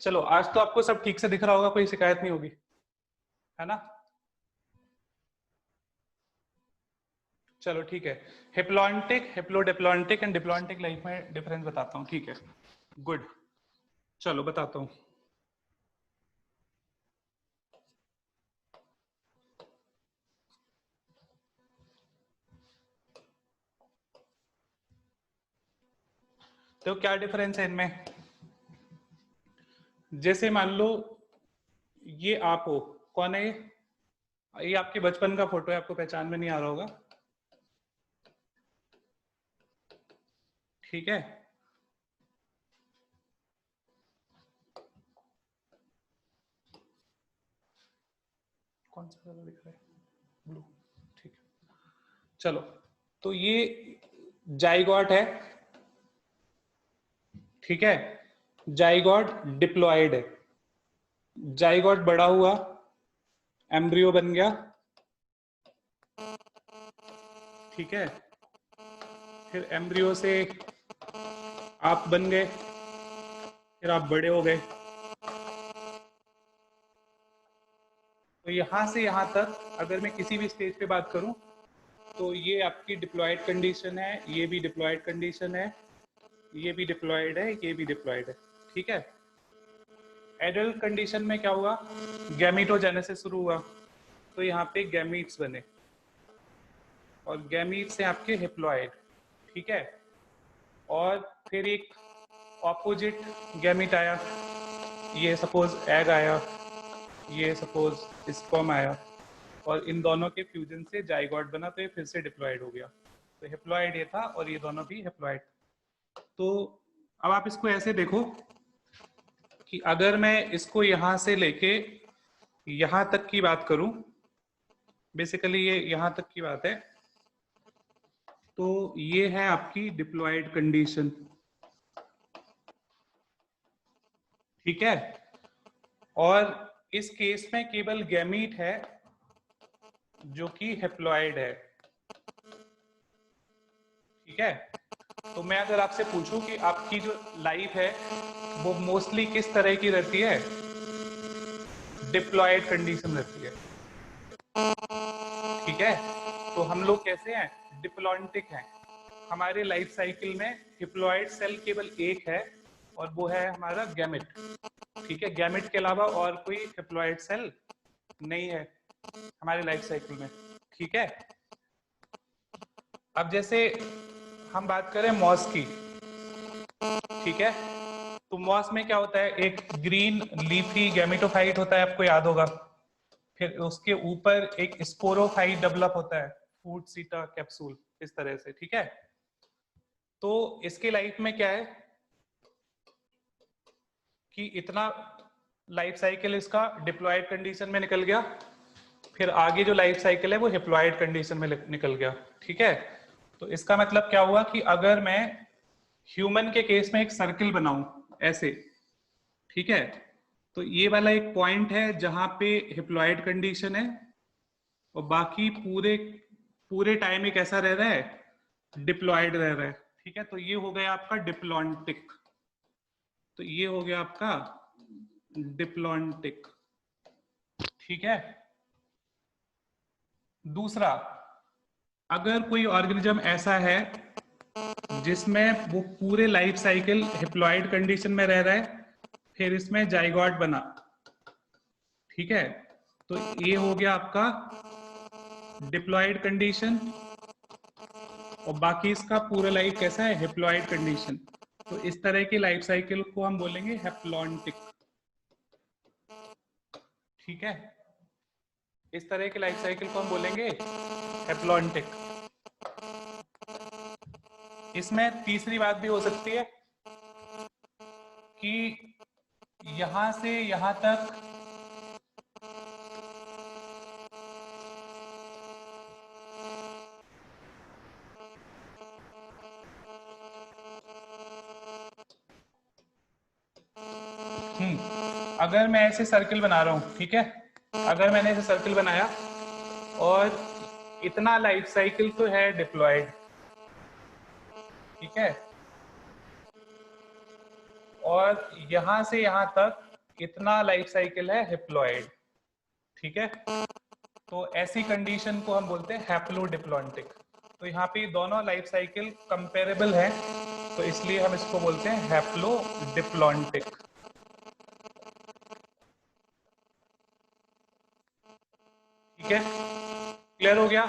चलो आज तो आपको सब ठीक से दिख रहा होगा, कोई शिकायत नहीं होगी, है ना? चलो ठीक है। हिप्लॉन्टिक, हिप्लोडिप्लॉन्टिक एंड डिप्लॉन्टिक लाइफ में डिफरेंस बताता हूँ, ठीक है? गुड, चलो बताता हूँ। तो क्या डिफरेंस है इनमें? जैसे मान लो ये आप हो, कौन है ये आपके बचपन का फोटो है, आपको पहचान में नहीं आ रहा होगा, ठीक है? कौन सा कलर दिख रहा है? ब्लू, ठीक है। चलो, तो ये जाइगोट है, ठीक है? जाइगोट डिप्लॉयड है, जाइगोट बड़ा हुआ, एम्ब्रियो बन गया, ठीक है? फिर एम्ब्रियो से आप बन गए, फिर आप बड़े हो गए। तो यहां से यहां तक अगर मैं किसी भी स्टेज पे बात करूं तो ये आपकी डिप्लॉयड कंडीशन है, ये भी डिप्लॉयड कंडीशन है, ये भी डिप्लॉयड है, ये भी डिप्लॉयड है, ठीक है? एडल्ट कंडीशन में क्या हुआ? गैमीटोजेनेसिस शुरू हुआ, तो यहाँ पे गैमीट्स बने और गैमीट्स से आपके हिप्लॉयड, ठीक है? और फिर एक ऑपोजिट गैमीट आया, ये सपोज एग आया, ये सपोज स्पर्म आया, और इन दोनों के फ्यूजन से जाइगोट बना, तो ये फिर से डिप्लॉयड हो गया। तो हिप्लॉयड ये था और ये दोनों भी हिप्लॉयड। तो अब आप इसको ऐसे देखो कि अगर मैं इसको यहां से लेके यहां तक की बात करूं, बेसिकली ये यहां तक की बात है, तो ये है आपकी डिप्लॉयड कंडीशन, ठीक है? और इस केस में केवल गैमीट है जो कि हेप्लॉयड है, ठीक है? तो मैं अगर आपसे पूछूं कि आपकी जो लाइफ है वो मोस्टली किस तरह की रहती है, डिप्लॉयड कंडीशन रहती है, ठीक है? तो हम लोग कैसे हैं? डिप्लॉन्टिक हैं। हमारे लाइफ साइकिल में डिप्लॉयड सेल केवल एक है और वो है हमारा गैमेट, ठीक है? गैमेट के अलावा और कोई डिप्लॉयड सेल नहीं है हमारे लाइफ साइकिल में, ठीक है? अब जैसे हम बात करें मॉस की, ठीक है? तो मॉस में क्या होता है? एक ग्रीन लीफी गैमेटोफाइट होता है, आपको याद होगा। फिर उसके ऊपर एक स्पोरोफाइट डेवलप होता है, फूड सीटा कैप्सूल, इस तरह से, ठीक है? तो इसके लाइफ में क्या है कि इतना लाइफ साइकिल इसका डिप्लॉयड कंडीशन में निकल गया, फिर आगे जो लाइफ साइकिल है वो हिप्लॉयड कंडीशन में निकल गया, ठीक है? तो इसका मतलब क्या हुआ कि अगर मैं ह्यूमन के केस में एक सर्किल बनाऊं ऐसे, ठीक है? तो ये वाला एक पॉइंट है जहां पे हिप्लॉयड कंडीशन है और बाकी पूरे पूरे टाइम एक ऐसा रह रहा है, डिप्लॉयड रह रहा है, ठीक है? तो ये हो गया आपका डिप्लॉन्टिक, तो ये हो गया आपका डिप्लॉन्टिक, ठीक है? दूसरा, अगर कोई ऑर्गेनिज्म ऐसा है जिसमें वो पूरे लाइफ साइकिल हिप्लॉयड कंडीशन में रह रहा है, फिर इसमें जाइगोट बना, ठीक है? तो ये हो गया आपका डिप्लॉयड कंडीशन और बाकी इसका पूरा लाइफ कैसा है? हिप्लॉयड कंडीशन। तो इस तरह की लाइफ साइकिल को हम बोलेंगे हेप्लॉन्टिक, ठीक है? इस तरह की लाइफ साइकिल को हम बोलेंगे हेप्लॉन्टिक। इसमें तीसरी बात भी हो सकती है कि यहां से यहां तक अगर मैं ऐसे सर्किल बना रहा हूं, ठीक है? अगर मैंने ऐसे सर्किल बनाया और इतना लाइफ साइकिल तो है डिप्लॉयड, ठीक है? और यहां से यहां तक इतना लाइफ साइकिल है हैप्लॉइड, ठीक है। तो ऐसी कंडीशन को हम बोलते हैं हैप्लोडिप्लॉन्टिक। तो यहाँ पे दोनों लाइफ साइकिल कंपेरेबल है, तो इसलिए हम इसको बोलते हैं हैप्लोडिप्लॉन्टिक। ठीक है, क्लियर हो गया?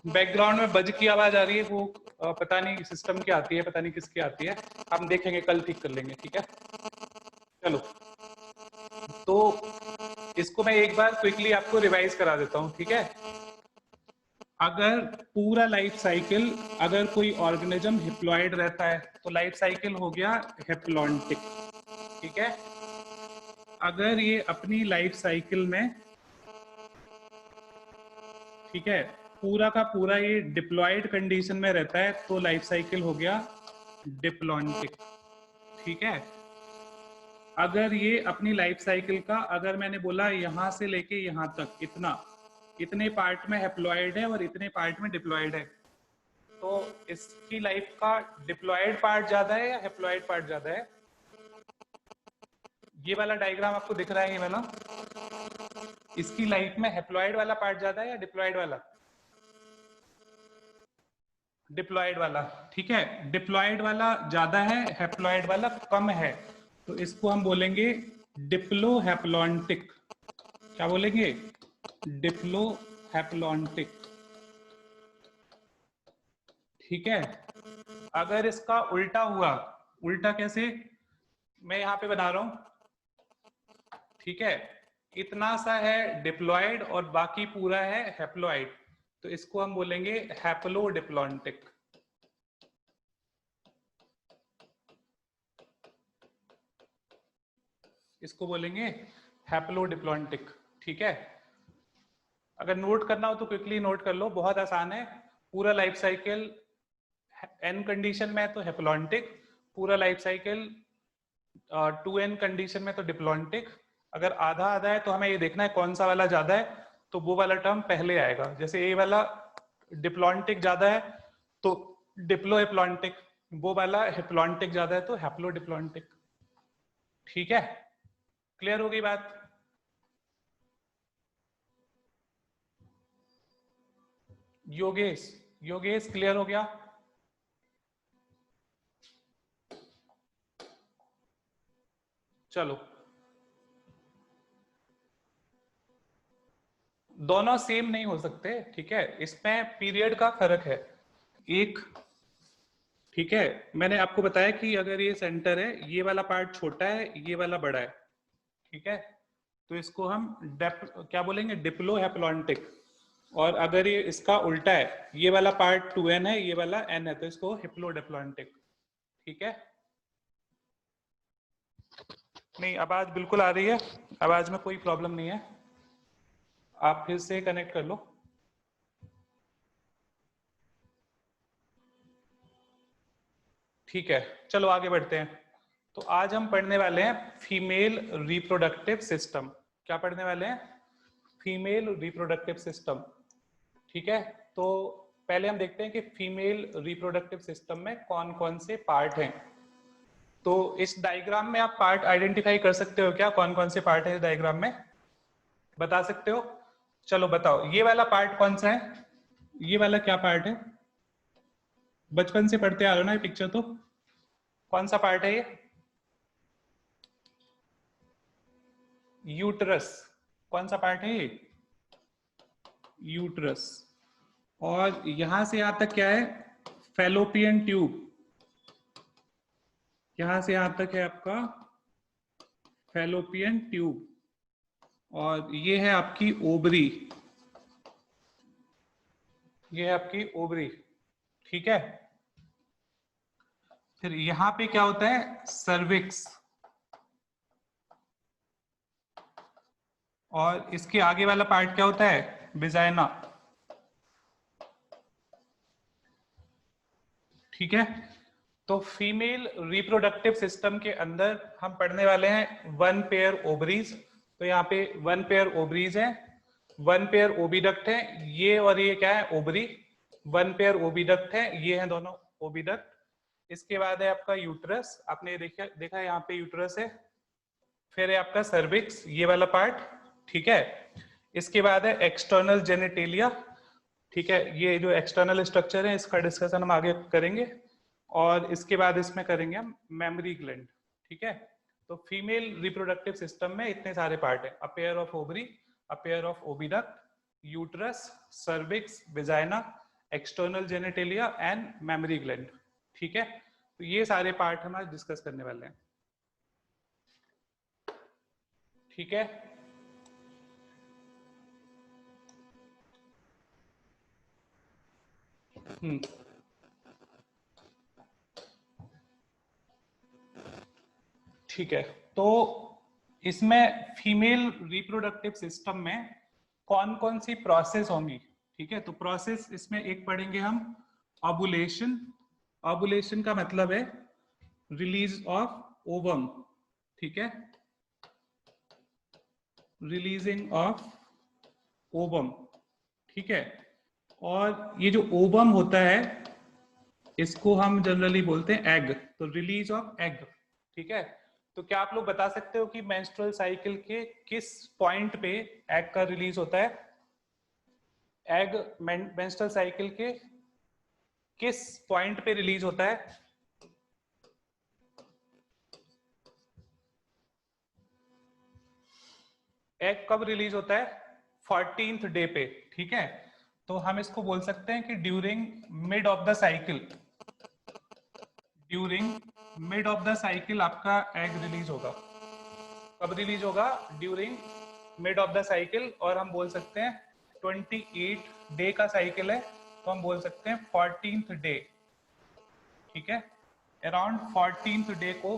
बैकग्राउंड में बज की आवाज आ रही है, वो पता नहीं सिस्टम की आती है, पता नहीं किसकी आती है, हम देखेंगे, कल ठीक कर लेंगे, ठीक है। चलो, तो इसको मैं एक बार क्विकली आपको रिवाइज करा देता हूं, ठीक है। अगर पूरा लाइफ साइकिल, अगर कोई ऑर्गेनिज्म हिप्लॉइड रहता है तो लाइफ साइकिल हो गया हैप्लॉन्टिक, ठीक है। अगर ये अपनी लाइफ साइकिल में, ठीक है, पूरा का पूरा ये डिप्लॉयड कंडीशन में रहता है तो लाइफ साइकिल हो गया डिप्लॉन्टिक, ठीक है। अगर ये अपनी लाइफ साइकिल का, अगर मैंने बोला यहां से लेके यहां तक इतने पार्ट में हैप्लॉइड है और इतने पार्ट में डिप्लॉयड है, तो इसकी लाइफ का डिप्लॉयड पार्ट ज्यादा है या हैप्लॉइड पार्ट ज्यादा है? ये वाला डायग्राम आपको दिख रहा है, ये वाला, इसकी लाइफ में हैप्लॉइड वाला पार्ट ज्यादा है या डिप्लॉयड वाला? डिप्लॉयड वाला, ठीक है। डिप्लॉयड वाला ज्यादा है, हैप्लॉइड वाला कम है, तो इसको हम बोलेंगे डिप्लोहैप्लॉन्टिक। क्या बोलेंगे? डिप्लोहैप्लॉन्टिक, ठीक है। अगर इसका उल्टा हुआ, उल्टा कैसे, मैं यहां पे बना रहा हूं, ठीक है, इतना सा है डिप्लॉयड और बाकी पूरा है हैप्लॉइड, तो इसको हम बोलेंगे हैप्लोडिप्लॉन्टिक। इसको बोलेंगे हैप्लोडिप्लॉन्टिक, ठीक है। अगर नोट करना हो तो क्विकली नोट कर लो, बहुत आसान है। पूरा लाइफ साइकिल एन कंडीशन में है तो हैप्लॉन्टिक, पूरा लाइफ साइकिल 2n कंडीशन में तो डिप्लॉन्टिक। अगर आधा आधा है तो हमें ये देखना है कौन सा वाला ज्यादा है, तो वो वाला टर्म पहले आएगा। जैसे ये वाला डिप्लॉन्टिक ज्यादा है तो डिप्लोहेप्लॉन्टिक, वो वाला हैप्लॉन्टिक ज्यादा है तो हैप्लोडिप्लॉन्टिक, ठीक है। क्लियर हो गई बात? योगेश, योगेश क्लियर हो गया? चलो, दोनों सेम नहीं हो सकते, ठीक है, इसमें पीरियड का फर्क है एक, ठीक है। मैंने आपको बताया कि अगर ये सेंटर है, ये वाला पार्ट छोटा है, ये वाला बड़ा है, ठीक है, तो इसको हम क्या बोलेंगे? डिप्लोहैप्लॉन्टिक। और अगर ये इसका उल्टा है, ये वाला पार्ट 2n है, ये वाला n है, तो इसको हिप्लोडिप्लॉन्टिक, ठीक है। नहीं, आवाज बिल्कुल आ रही है, आवाज में कोई प्रॉब्लम नहीं है, आप फिर से कनेक्ट कर लो। ठीक है, चलो आगे बढ़ते हैं। तो आज हम पढ़ने वाले हैं फीमेल रिप्रोडक्टिव सिस्टम। क्या पढ़ने वाले हैं? फीमेल रिप्रोडक्टिव सिस्टम, ठीक है। तो पहले हम देखते हैं कि फीमेल रिप्रोडक्टिव सिस्टम में कौन कौन से पार्ट हैं। तो इस डायग्राम में आप पार्ट आइडेंटिफाई कर सकते हो क्या? कौन कौन से पार्ट है इस डायग्राम में, बता सकते हो? चलो बताओ, ये वाला पार्ट कौन सा है? ये वाला क्या पार्ट है? बचपन से पढ़ते आ रहे हो ना ये पिक्चर, तो कौन सा पार्ट है ये? यूट्रस। कौन सा पार्ट है ये? यूट्रस। और यहां से यहां तक क्या है? Fallopian tube. यहां से यहां तक है आपका फैलोपियन ट्यूब, और ये है आपकी ओवरी, ये है आपकी ओवरी, ठीक है। फिर यहां पे क्या होता है? सर्विक्स। और इसके आगे वाला पार्ट क्या होता है? विजाइना, ठीक है। तो फीमेल रिप्रोडक्टिव सिस्टम के अंदर हम पढ़ने वाले हैं 1 पेयर ओवरीज। तो यहाँ पे 1 पेयर ओवरीज है, 1 पेयर ओविडक्ट है, ये और ये क्या है? ओवरी। 1 पेयर ओविडक्ट है, ये है दोनों ओविडक्ट। इसके बाद है आपका यूट्रस, आपने देखा यहाँ पे यूट्रस है। फिर है आपका सर्विक्स, ये वाला पार्ट, ठीक है। इसके बाद है एक्सटर्नल जेनिटेलिया, ठीक है। ये जो एक्सटर्नल स्ट्रक्चर है इसका डिस्कशन हम आगे करेंगे। और इसके बाद इसमें करेंगे हम मेमोरी ग्लैंड, ठीक है। तो फीमेल रिप्रोडक्टिव सिस्टम में इतने सारे पार्ट है, a pair of ovary, a pair of oviduct, uterus, cervix, vagina, external genitalia and memory gland, ठीक है। तो ये सारे पार्ट हम आज डिस्कस करने वाले हैं, ठीक है। ठीक है। तो इसमें फीमेल रिप्रोडक्टिव सिस्टम में कौन कौन सी प्रोसेस होंगी, ठीक है। तो प्रोसेस इसमें एक पढ़ेंगे हम ओवुलेशन। ओवुलेशन का मतलब है रिलीज ऑफ ओवम, ठीक है, रिलीजिंग ऑफ ओवम, ठीक है। और ये जो ओवम होता है इसको हम जनरली बोलते हैं एग, तो रिलीज ऑफ एग, ठीक है। तो क्या आप लोग बता सकते हो कि मेंस्ट्रुअल साइकिल के किस पॉइंट पे एग का रिलीज होता है? एग मेंस्ट्रुअल साइकिल के किस पॉइंट पे रिलीज होता है? एग कब रिलीज होता है? 14th डे पे, ठीक है। तो हम इसको बोल सकते हैं कि during mid of the cycle, during mid of the cycle आपका एग रिलीज होगा। कब रिलीज होगा? During mid of the cycle. और हम बोल सकते हैं 28 डे का साइकिल है तो हम बोल सकते हैं 14th डे, ठीक है। अराउंड 14th डे को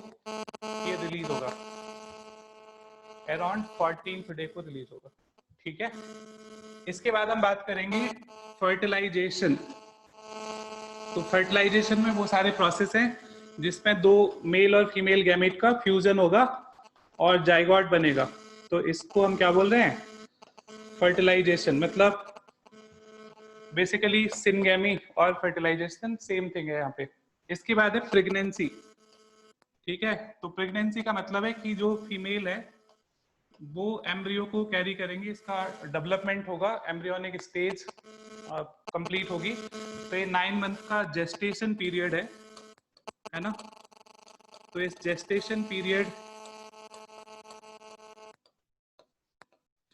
ये रिलीज होगा, अराउंड 14th डे को रिलीज होगा, ठीक है। इसके बाद हम बात करेंगे फर्टिलाइजेशन। तो फर्टिलाइजेशन में वो सारे प्रोसेस हैं जिसमें दो मेल और फीमेल गैमेट का फ्यूजन होगा और जाइगोट बनेगा। तो इसको हम क्या बोल रहे हैं? फर्टिलाइजेशन। मतलब बेसिकली सिनगेमी और फर्टिलाइजेशन सेम थिंग है यहाँ पे। इसके बाद है प्रेगनेंसी, ठीक है। तो प्रेगनेंसी का मतलब है कि जो फीमेल है वो एम्ब्रियो को कैरी करेंगी, इसका डेवलपमेंट होगा, एम्ब्रियोनिक स्टेज कंप्लीट होगी। तो ये 9 मंथ का जेस्टेशन पीरियड है ना। तो इस जेस्टेशन पीरियड,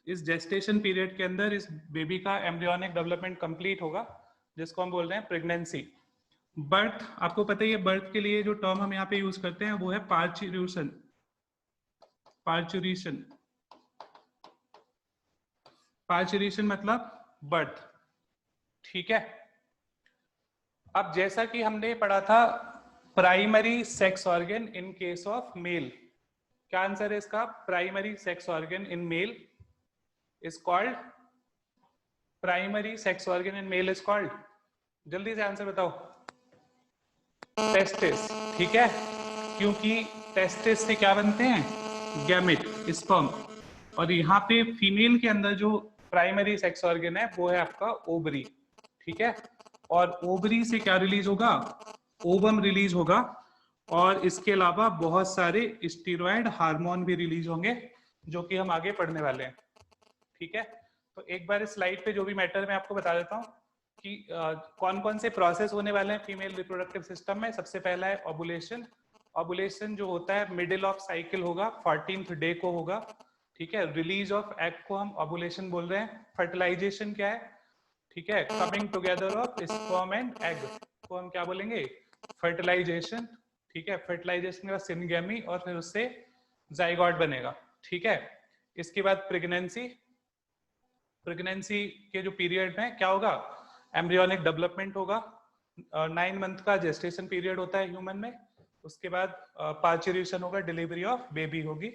इस जेस्टेशन पीरियड के अंदर इस बेबी का एम्ब्रियोनिक डेवलपमेंट कंप्लीट होगा, जिसको हम बोल रहे हैं प्रेगनेंसी। बर्थ, आपको पता ही है बर्थ के लिए जो टर्म हम यहाँ पे यूज करते हैं वो है पार्चुरेशन, पार्चुरेशन, पार्चुरेशन मतलब बर्थ, ठीक है। अब जैसा कि हमने पढ़ा था primary sex organ in case of male, क्या आंसर है इसका? Primary sex organ in male is called, primary sex organ in male is called, जल्दी से आंसर बताओ। टेस्टिस, ठीक है। क्योंकि टेस्टिस से क्या बनते हैं? Gamete, sperm. और यहाँ पे फीमेल के अंदर जो प्राइमरी सेक्स ऑर्गन है वो है आपका ओवरी, ठीक है। और ओवरी से क्या रिलीज होगा? ओवम रिलीज होगा। और इसके अलावा बहुत सारे स्टेरॉयड हार्मोन भी रिलीज होंगे जो कि हम आगे पढ़ने वाले हैं, ठीक है। तो एक बार इस स्लाइड पे जो भी मैटर मैं आपको बता देता हूँ कि कौन कौन से प्रोसेस होने वाले हैं फीमेल रिप्रोडक्टिव सिस्टम में। सबसे पहला है ओवुलेशन। ओवुलेशन जो होता है मिडिल ऑफ साइकिल होगा, 14th डे को होगा, ठीक है। रिलीज ऑफ एग को हम ओवुलेशन बोल रहे हैं। फर्टिलाइजेशन क्या है? ठीक है, coming together of sperm and egg को हम क्या बोलेंगे? फर्टिलाइजेशन, ठीक है। फर्टिलाइजेशन के बाद सिनगेमी और फिर उससे जाइगोट बनेगा, ठीक है। इसके बाद प्रेगनेंसी, प्रेगनेंसी के जो पीरियड में क्या होगा? एम्ब्रियोनिक डेवलपमेंट होगा। 9 मंथ का जेस्टेशन पीरियड होता है ह्यूमन में। उसके बाद पार्चुरेशन होगा, डिलीवरी ऑफ बेबी होगी।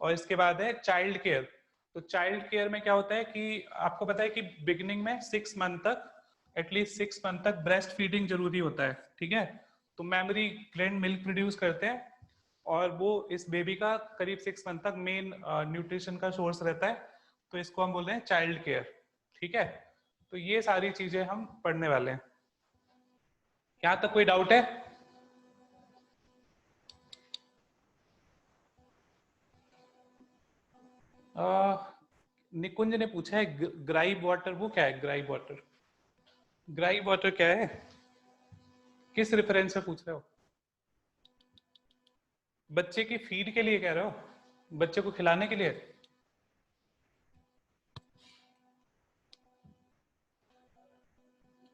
और इसके बाद है चाइल्ड केयर। तो चाइल्ड केयर में क्या होता है कि आपको पता है कि बिगिनिंग में 6 मंथ तक, एटलीस्ट 6 मंथ तक ब्रेस्ट फीडिंग जरूरी होता है, ठीक है। तो मेमोरी ग्लैंड मिल्क प्रोड्यूस करते हैं और वो इस बेबी का करीब 6 मंथ तक मेन न्यूट्रिशन का सोर्स रहता है। तो इसको हम बोल रहे हैं चाइल्ड केयर, ठीक है। तो ये सारी चीजें हम पढ़ने वाले हैं। यहाँ तक कोई डाउट है? निकुंज ने पूछा है ग्राइब वाटर, वो क्या है ग्राइब वाटर? ग्राइब वाटर क्या है, किस रेफरेंस से पूछ रहे हो? बच्चे की फीड के लिए कह रहे हो, बच्चे को खिलाने के लिए?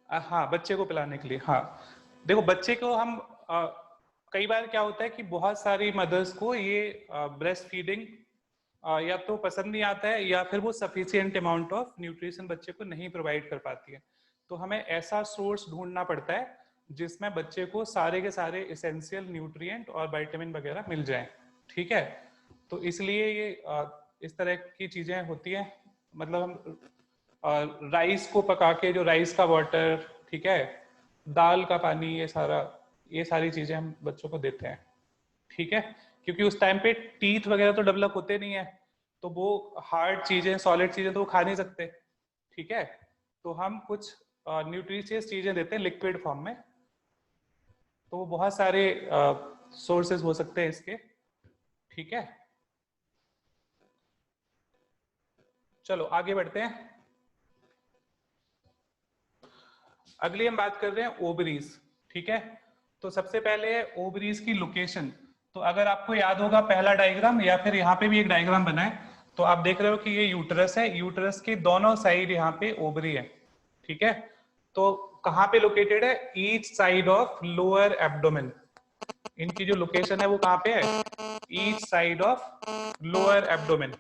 हाँ, बच्चे को पिलाने के लिए। हाँ, देखो बच्चे को हम कई बार क्या होता है कि बहुत सारी मदर्स को ये ब्रेस्ट फीडिंग या तो पसंद नहीं आता है, या फिर वो सफिशिएंट अमाउंट ऑफ न्यूट्रिशन बच्चे को नहीं प्रोवाइड कर पाती है। तो हमें ऐसा सोर्स ढूंढना पड़ता है जिसमें बच्चे को सारे के सारे एसेंशियल न्यूट्रिएंट और विटामिन वगैरह मिल जाएं। ठीक है, तो इसलिए ये इस तरह की चीजें होती हैं। मतलब हम राइस को पका के, जो राइस का वाटर, ठीक है, दाल का पानी, ये सारी चीजें हम बच्चों को देते हैं। ठीक है, क्योंकि उस टाइम पे टीथ वगैरह तो डेवलप होते नहीं है, तो वो हार्ड चीजें, सॉलिड चीजें तो वो खा नहीं सकते। ठीक है, तो हम कुछ न्यूट्रिशियस चीजें देते हैं लिक्विड फॉर्म में। तो वो बहुत सारे सोर्सेज हो सकते हैं इसके। ठीक है, चलो आगे बढ़ते हैं। अगली हम बात कर रहे हैं ओवरीज। ठीक है, तो सबसे पहले है ओवरीज की लोकेशन। तो अगर आपको याद होगा पहला डायग्राम, या फिर यहाँ पे भी एक डायग्राम बना है, तो आप देख रहे हो कि ये यूटरस है, यूटरस के दोनों साइड यहाँ पे ओवरी है। ठीक है, तो कहाँ पे लोकेटेड है? Each side of lower abdomen. इनकी जो लोकेशन है वो कहाँ पे है? Each side of lower abdomen.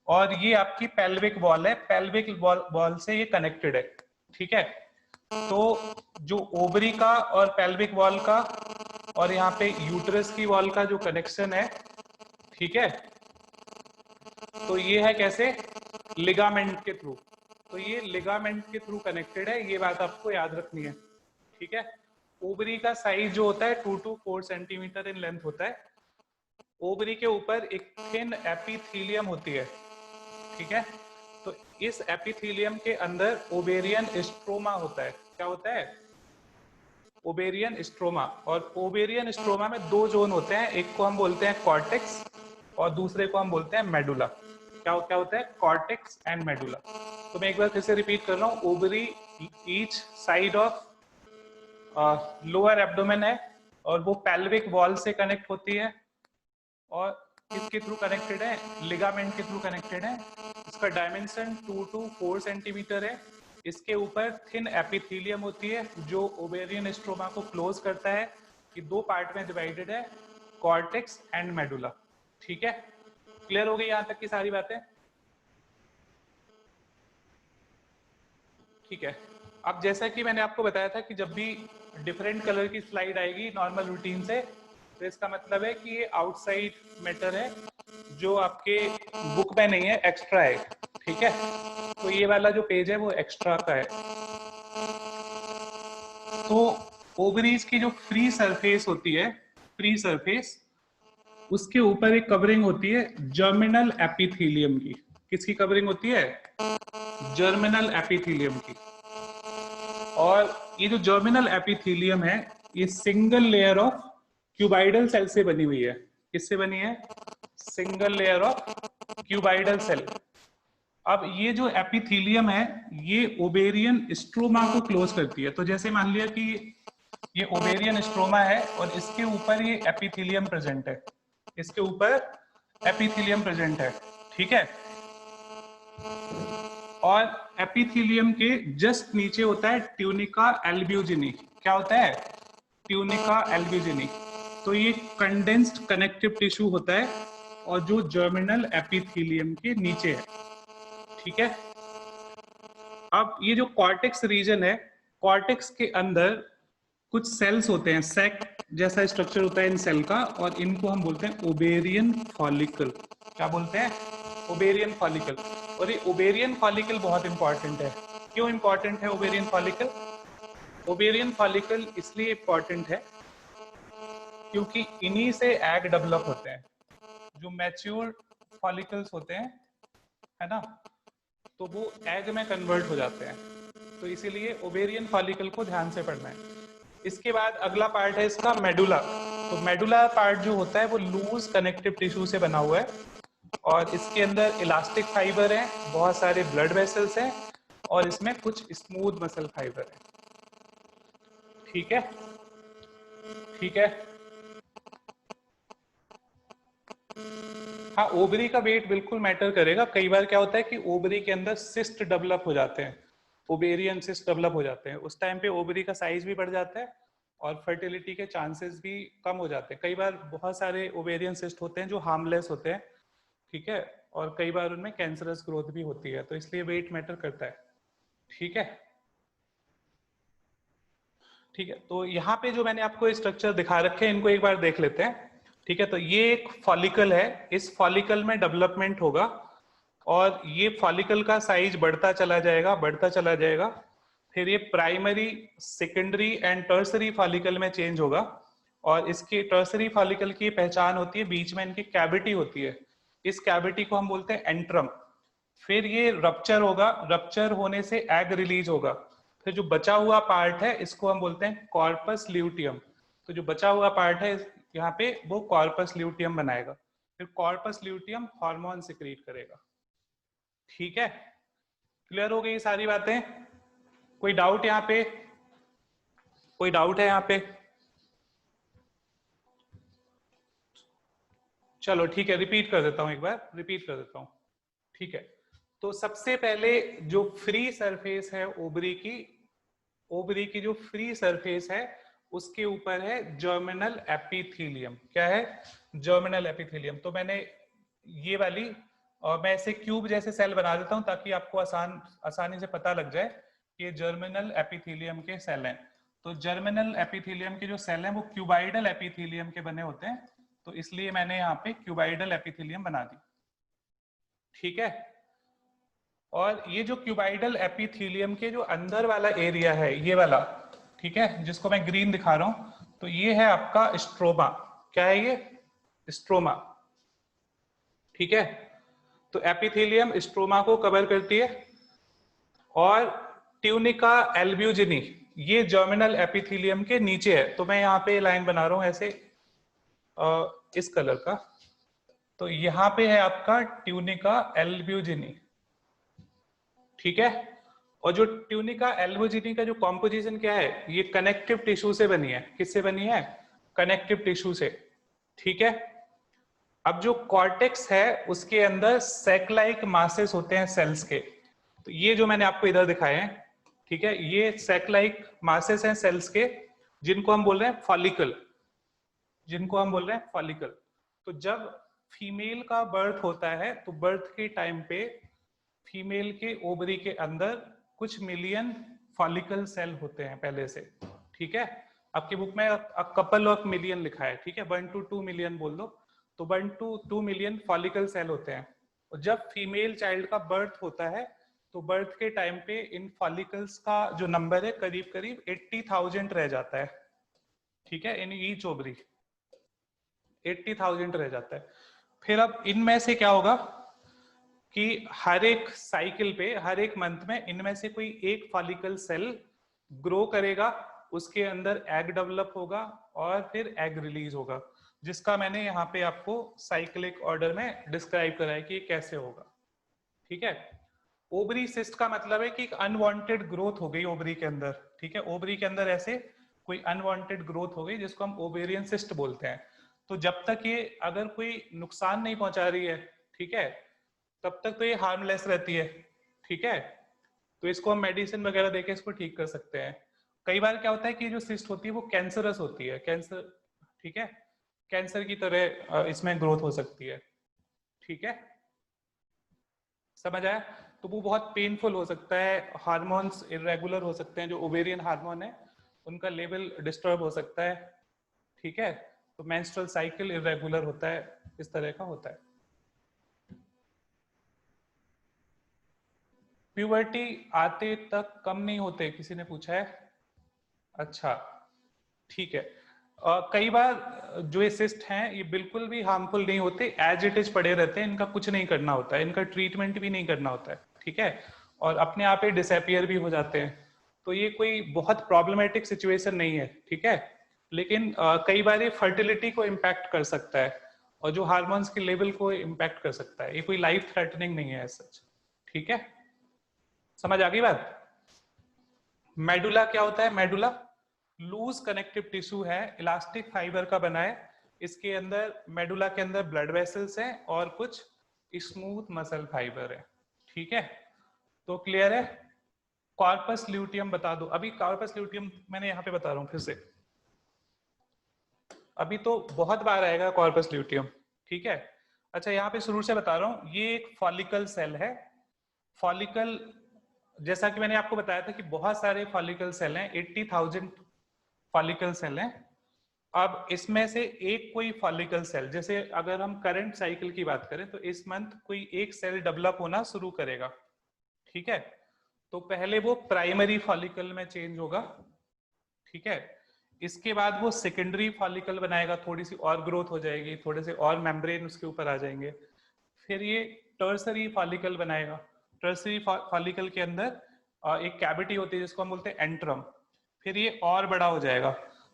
और ये आपकी पेल्विक वॉल है, पेल्विक वॉल से ये कनेक्टेड है। ठीक है, तो जो ओवरी का और पेल्विक वॉल का और यहाँ पे यूटरस की वॉल का जो कनेक्शन है, ठीक है, तो ये है कैसे? लिगामेंट के थ्रू। तो ये लिगामेंट के थ्रू कनेक्टेड है, ये बात आपको याद रखनी है। ठीक है, ओवरी का साइज जो होता है 2 to 4 सेंटीमीटर इन लेंथ होता है। ओवरी के ऊपर एक थिन एपिथीलियम होती है। ठीक है, तो इस एपिथीलियम के अंदर ओवेरियन स्ट्रोमा होता है। क्या होता है? Ovarian stroma. और ओवेरियन स्ट्रोमा में दो जोन होते हैं, एक को हम बोलते हैं कॉर्टेक्स और दूसरे को हम बोलते हैं मेडुला। क्या क्या होता है? Cortex and medulla. तो मैं एक बार फिर से रिपीट कर रहा हूँ, ovary each side of lower abdomen है, और वो पेल्विक वॉल से कनेक्ट होती है, और किसके थ्रू कनेक्टेड है? लिगामेंट के थ्रू कनेक्टेड है। इसका डायमेंशन 2 to 4 सेंटीमीटर है। इसके ऊपर थिन एपिथीलियम होती है जो ओवेरियन स्ट्रोमा को क्लोज करता है। ये दो पार्ट में डिवाइडेड है, कॉर्टेक्स एंड मेडुला। ठीक है, क्लियर हो गई यहां तक की सारी बातें? ठीक है, अब जैसा कि मैंने आपको बताया था कि जब भी डिफरेंट कलर की स्लाइड आएगी नॉर्मल रूटीन से, तो इसका मतलब है कि ये आउटसाइड मैटर है जो आपके बुक में नहीं है, एक्स्ट्रा है। ठीक है, तो ये वाला जो पेज है वो एक्स्ट्रा का है। तो ओवरीज की जो फ्री सरफेस होती है, फ्री सरफेस, उसके ऊपर एक कवरिंग होती है जर्मिनल एपिथीलियम की। किसकी कवरिंग होती है? जर्मिनल एपिथीलियम की। और ये जो जर्मिनल एपिथीलियम है, ये single layer of cuboidal cell से बनी हुई है। किससे बनी है? Single layer of cuboidal cell. अब ये जो एपिथीलियम है, ये ओवेरियन स्ट्रोमा को क्लोज करती है। तो जैसे मान लिया कि ये ओवेरियन स्ट्रोमा है और इसके ऊपर ये एपिथीलियम प्रेजेंट है, इसके ऊपर एपिथीलियम प्रेजेंट है। ठीक है, और एपिथीलियम के जस्ट नीचे होता है ट्यूनिका एल्ब्यूजिनी। क्या होता है? ट्यूनिका एल्ब्यूजिनी। तो ये कंडेंस्ड कनेक्टिव टिश्यू होता है और जो जर्मिनल एपिथीलियम के नीचे है। ठीक है, अब ये जो कॉर्टेक्स रीजन है, कॉर्टेक्स के अंदर कुछ सेल्स होते हैं, सैक जैसा स्ट्रक्चर होता है इन सेल का, और इनको हम बोलते हैं ओवेरियन फॉलिकल। क्या बोलते हैं? Ovarian follicle. और ये ओवेरियन फॉलिकल बहुत इंपॉर्टेंट है। क्यों इंपॉर्टेंट है ओवेरियन फॉलिकल? ओवेरियन फॉलिकल इसलिए इंपॉर्टेंट है क्योंकि इन्हीं से एग डेवलप होते हैं। जो मैच्योर फॉलिकल्स होते हैं, है ना, तो वो एग में कन्वर्ट हो जाते हैं। तो इसीलिए ओवेरियन फॉलिकल को ध्यान से पढ़ना है। इसके बाद अगला पार्ट है इसका मेडुला। तो मेडुला पार्ट जो होता है वो लूज कनेक्टिव टिश्यू से बना हुआ है, और इसके अंदर इलास्टिक फाइबर है, बहुत सारे ब्लड वेसल्स हैं और इसमें कुछ स्मूथ मसल फाइबर है। ठीक है, ठीक है। हाँ, ओवरी का वेट बिल्कुल मैटर करेगा। कई बार क्या होता है कि ओवरी के अंदर सिस्ट डेवलप हो जाते हैं, ओवेरियन सिस्ट डेवलप हो जाते हैं, उस टाइम पे ओवरी का साइज भी बढ़ जाता है और फर्टिलिटी के चांसेस भी कम हो जाते हैं। कई बार बहुत सारे ओवेरियन सिस्ट होते हैं जो हार्मलेस होते हैं, ठीक है, और कई बार उनमें कैंसरस ग्रोथ भी होती है, तो इसलिए वेट मैटर करता है। ठीक है, ठीक है। तो यहाँ पे जो मैंने आपको स्ट्रक्चर दिखा रखे हैं, इनको एक बार देख लेते हैं। ठीक है, तो ये एक फॉलिकल है, इस फॉलिकल में डेवलपमेंट होगा और ये फॉलिकल का साइज बढ़ता चला जाएगा, बढ़ता चला जाएगा। फिर ये primary, secondary and tertiary follicle में चेंज होगा और इसकी टर्सरी फॉलिकल की पहचान होती है, बीच में इनकी कैविटी होती है, इस कैविटी को हम बोलते हैं एंट्रम। फिर ये रप्चर होगा, रप्चर होने से एग रिलीज होगा। फिर जो बचा हुआ पार्ट है इसको हम बोलते हैं कॉर्पस ल्यूटियम। तो जो बचा हुआ पार्ट है यहाँ पे वो कॉर्पस ल्यूटियम बनाएगा। फिर कॉर्पस ल्यूटियम हार्मोन सिक्रीट करेगा। ठीक है, क्लियर हो गई सारी बातें? कोई डाउट यहाँ पे? कोई डाउट है यहाँ पे? चलो ठीक है, रिपीट कर देता हूं, एक बार रिपीट कर देता हूं। ठीक है, तो सबसे पहले जो फ्री सरफेस है ओवरी की, ओवरी की जो फ्री सरफेस है उसके ऊपर है जर्मिनल एपिथेलियम। क्या है? Germinal epithelium. तो मैंने ये वाली, और मैं इसे क्यूब जैसे सेल बना देता हूं ताकि आपको आसानी से पता लग जाए कि ये जर्मिनल एपिथेलियम के सेल हैं। तो जर्मिनल एपिथेलियम के जो सेल हैं वो क्यूबाइडल एपिथेलियम के बने होते हैं, तो इसलिए मैंने यहाँ पे क्यूबाइडल एपिथेलियम बना दी। ठीक है, और ये जो क्यूबाइडल एपिथेलियम के जो अंदर वाला एरिया है, ये वाला, ठीक है, जिसको मैं ग्रीन दिखा रहा हूं, तो ये है आपका स्ट्रोमा। क्या है ये? स्ट्रोमा। ठीक है, तो एपिथेलियम स्ट्रोमा को कवर करती है। और ट्यूनिका एल्ब्यूजिनी ये जर्मिनल एपिथेलियम के नीचे है। तो मैं यहाँ पे लाइन बना रहा हूं ऐसे इस कलर का। तो यहाँ पे है आपका ट्यूनिका एल्ब्यूजिनी। ठीक है, और जो ट्यूनिका एल्ब्यूजिनी का जो कॉम्पोजिशन क्या है, ये कनेक्टिव टिश्यू से बनी है। किससे बनी है? कनेक्टिव टिश्यू से। ठीक है, अब जो कॉर्टेक्स है उसके अंदर सैक लाइक मासेस होते हैं सेल्स के। तो ये जो मैंने आपको इधर दिखाए हैं, ठीक है, ये सैक लाइक मासेस हैं सेल्स के, जिनको हम बोल रहे हैं फॉलिकल, जिनको हम बोल रहे हैं फॉलिकल। तो जब फीमेल का बर्थ होता है तो बर्थ के टाइम पे फीमेल के ओवरी के अंदर कुछ मिलियन फॉलिकल सेल होते हैं पहले से। ठीक है, आपकी बुक में कपल ऑफ मिलियन लिखा है, ठीक है, 1 to 2 मिलियन बोल दो, तो 1 to 2 मिलियन फॉलिकल सेल होते हैं। और जब फीमेल चाइल्ड का बर्थ होता है तो बर्थ के टाइम पे इन फॉलिकल्स का जो नंबर है करीब करीब 80,000 रह जाता है। ठीक है, इन ईच ओवरी 80,000 रह जाता है। फिर अब इनमें से क्या होगा कि हर एक साइकिल पे, हर एक मंथ में इनमें से कोई एक फॉलिकल सेल ग्रो करेगा, उसके अंदर एग डेवलप होगा और फिर एग रिलीज होगा, जिसका मैंने यहाँ पे आपको साइक्लिक ऑर्डर में डिस्क्राइब करा है कि कैसे होगा। ठीक है, ओवरी सिस्ट का मतलब है कि एक अनवांटेड ग्रोथ हो गई ओवरी के अंदर। ठीक है, ओवरी के अंदर ऐसे कोई अनवांटेड ग्रोथ हो गई जिसको हम ओवेरियन सिस्ट बोलते हैं। तो जब तक ये अगर कोई नुकसान नहीं पहुंचा रही है, ठीक है, तब तक तो ये हार्मलेस रहती है। ठीक है, तो इसको हम मेडिसिन वगैरह देके इसको ठीक कर सकते हैं। कई बार क्या होता है कि जो सिस्ट होती है वो कैंसरस होती है, कैंसर, ठीक है, कैंसर की तरह इसमें ग्रोथ हो सकती है। ठीक है, समझ आया? तो वो बहुत पेनफुल हो सकता है, हार्मोन्स इरेगुलर हो सकते हैं, जो ओवेरियन हार्मोन है उनका लेवल डिस्टर्ब हो सकता है। ठीक है, तो मेंस्ट्रुअल साइकिल इरेगुलर होता है, इस तरह का होता है। प्यूबर्टी आते तक कम नहीं होते, किसी ने पूछा है? अच्छा, ठीक है। कई बार जो ये सिस्ट हैं ये बिल्कुल भी हार्मफुल नहीं होते, एज इट इज पड़े रहते हैं, इनका कुछ नहीं करना होता है, इनका ट्रीटमेंट भी नहीं करना होता है। ठीक है, और अपने आप ही डिसअपियर भी हो जाते हैं। तो ये कोई बहुत प्रॉब्लमेटिक सिचुएशन नहीं है। ठीक है, लेकिन कई बार ये फर्टिलिटी को इम्पैक्ट कर सकता है। और जो हार्मोन्स के लेवल को इम्पैक्ट कर सकता है। ये कोई लाइफ थ्रेटनिंग नहीं है सच, ठीक है, समझ आ गई बात। मेडुला क्या होता है? मेडुला लूज कनेक्टिव टिश्यू है, इलास्टिक फाइबर का बना है। इसके अंदर, मेडुला के अंदर ब्लड वेसल्स हैं और कुछ स्मूथ मसल फाइबर है, ठीक है, तो क्लियर है। कॉर्पस ल्यूटियम बता दो। अभी कॉर्पस ल्यूटियम मैंने यहाँ पे बता रहा हूँ फिर से, अभी तो बहुत बार आएगा कॉर्पस ल्यूटियम, ठीक है। अच्छा, यहाँ पे शुरू से बता रहा हूँ, ये एक फॉलिकल सेल है। फॉलिकल, जैसा कि मैंने आपको बताया था कि बहुत सारे फॉलिकल सेल हैं, 80,000 फॉलिकल सेल हैं। अब इसमें से एक कोई फॉलिकल सेल, जैसे अगर हम करंट साइकिल की बात करें तो इस मंथ कोई एक सेल डेवलप होना शुरू करेगा, ठीक है, तो पहले वो प्राइमरी फॉलिकल में चेंज होगा, ठीक है, इसके बाद वो सेकेंडरी फॉलिकल बनाएगा, थोड़ी सी और ग्रोथ हो जाएगी, थोड़े से और मेम्ब्रेन उसके ऊपर आ जाएंगे, फिर ये टर्सरी फॉलिकल बनाएगा। टर्सरी फॉलिकल के अंदर एक कैविटी होती है जिसको हम बोलते हैं एंट्रम, फिर ये और बड़ा हो जाएगा।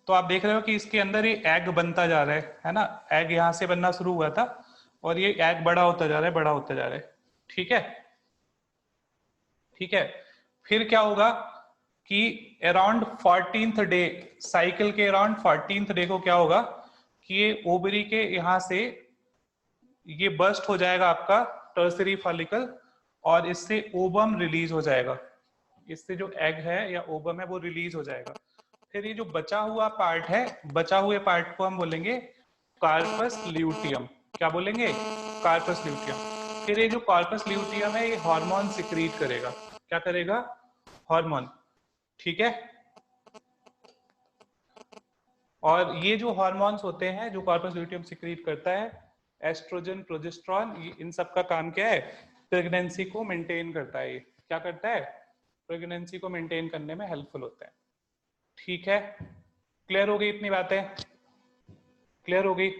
तो आप देख रहे हो कि इसके अंदर ये एग बनता जा रहा है ना, एग यहाँ से बनना शुरू हुआ था और ये एग बड़ा होता जा रहा है, बड़ा होता जा रहा है, ठीक है, ठीक है। फिर क्या होगा कि अराउंड 14th डे, साइकिल के अराउंड 14th डे को क्या होगा कि ये ओवरी के यहाँ से ये बर्स्ट हो जाएगा आपका टर्सरी फॉलिकल, और इससे ओबम रिलीज हो जाएगा, इससे जो एग है या ओबम है वो रिलीज हो जाएगा। फिर ये जो बचा हुआ पार्ट है, बचा हुए पार्ट को हम बोलेंगे कार्पस ल्यूटियम। क्या बोलेंगे? Corpus luteum. फिर ये जो कार्पस ल्यूटियम है ये हार्मोन सिक्रीट करेगा। क्या करेगा? हार्मोन, ठीक है। और ये जो हार्मोन्स होते हैं जो कार्पस ल्यूटियम सिक्रीट करता है, एस्ट्रोजन, प्रोजेस्टेरॉन, इन सब का काम क्या है? प्रेगनेंसी को मेंटेन करता है। ये क्या करता है? प्रेगनेंसी को मेंटेन करने में हेल्पफुल होता है, ठीक है। क्लियर हो गई इतनी बातें? क्लियर हो गई?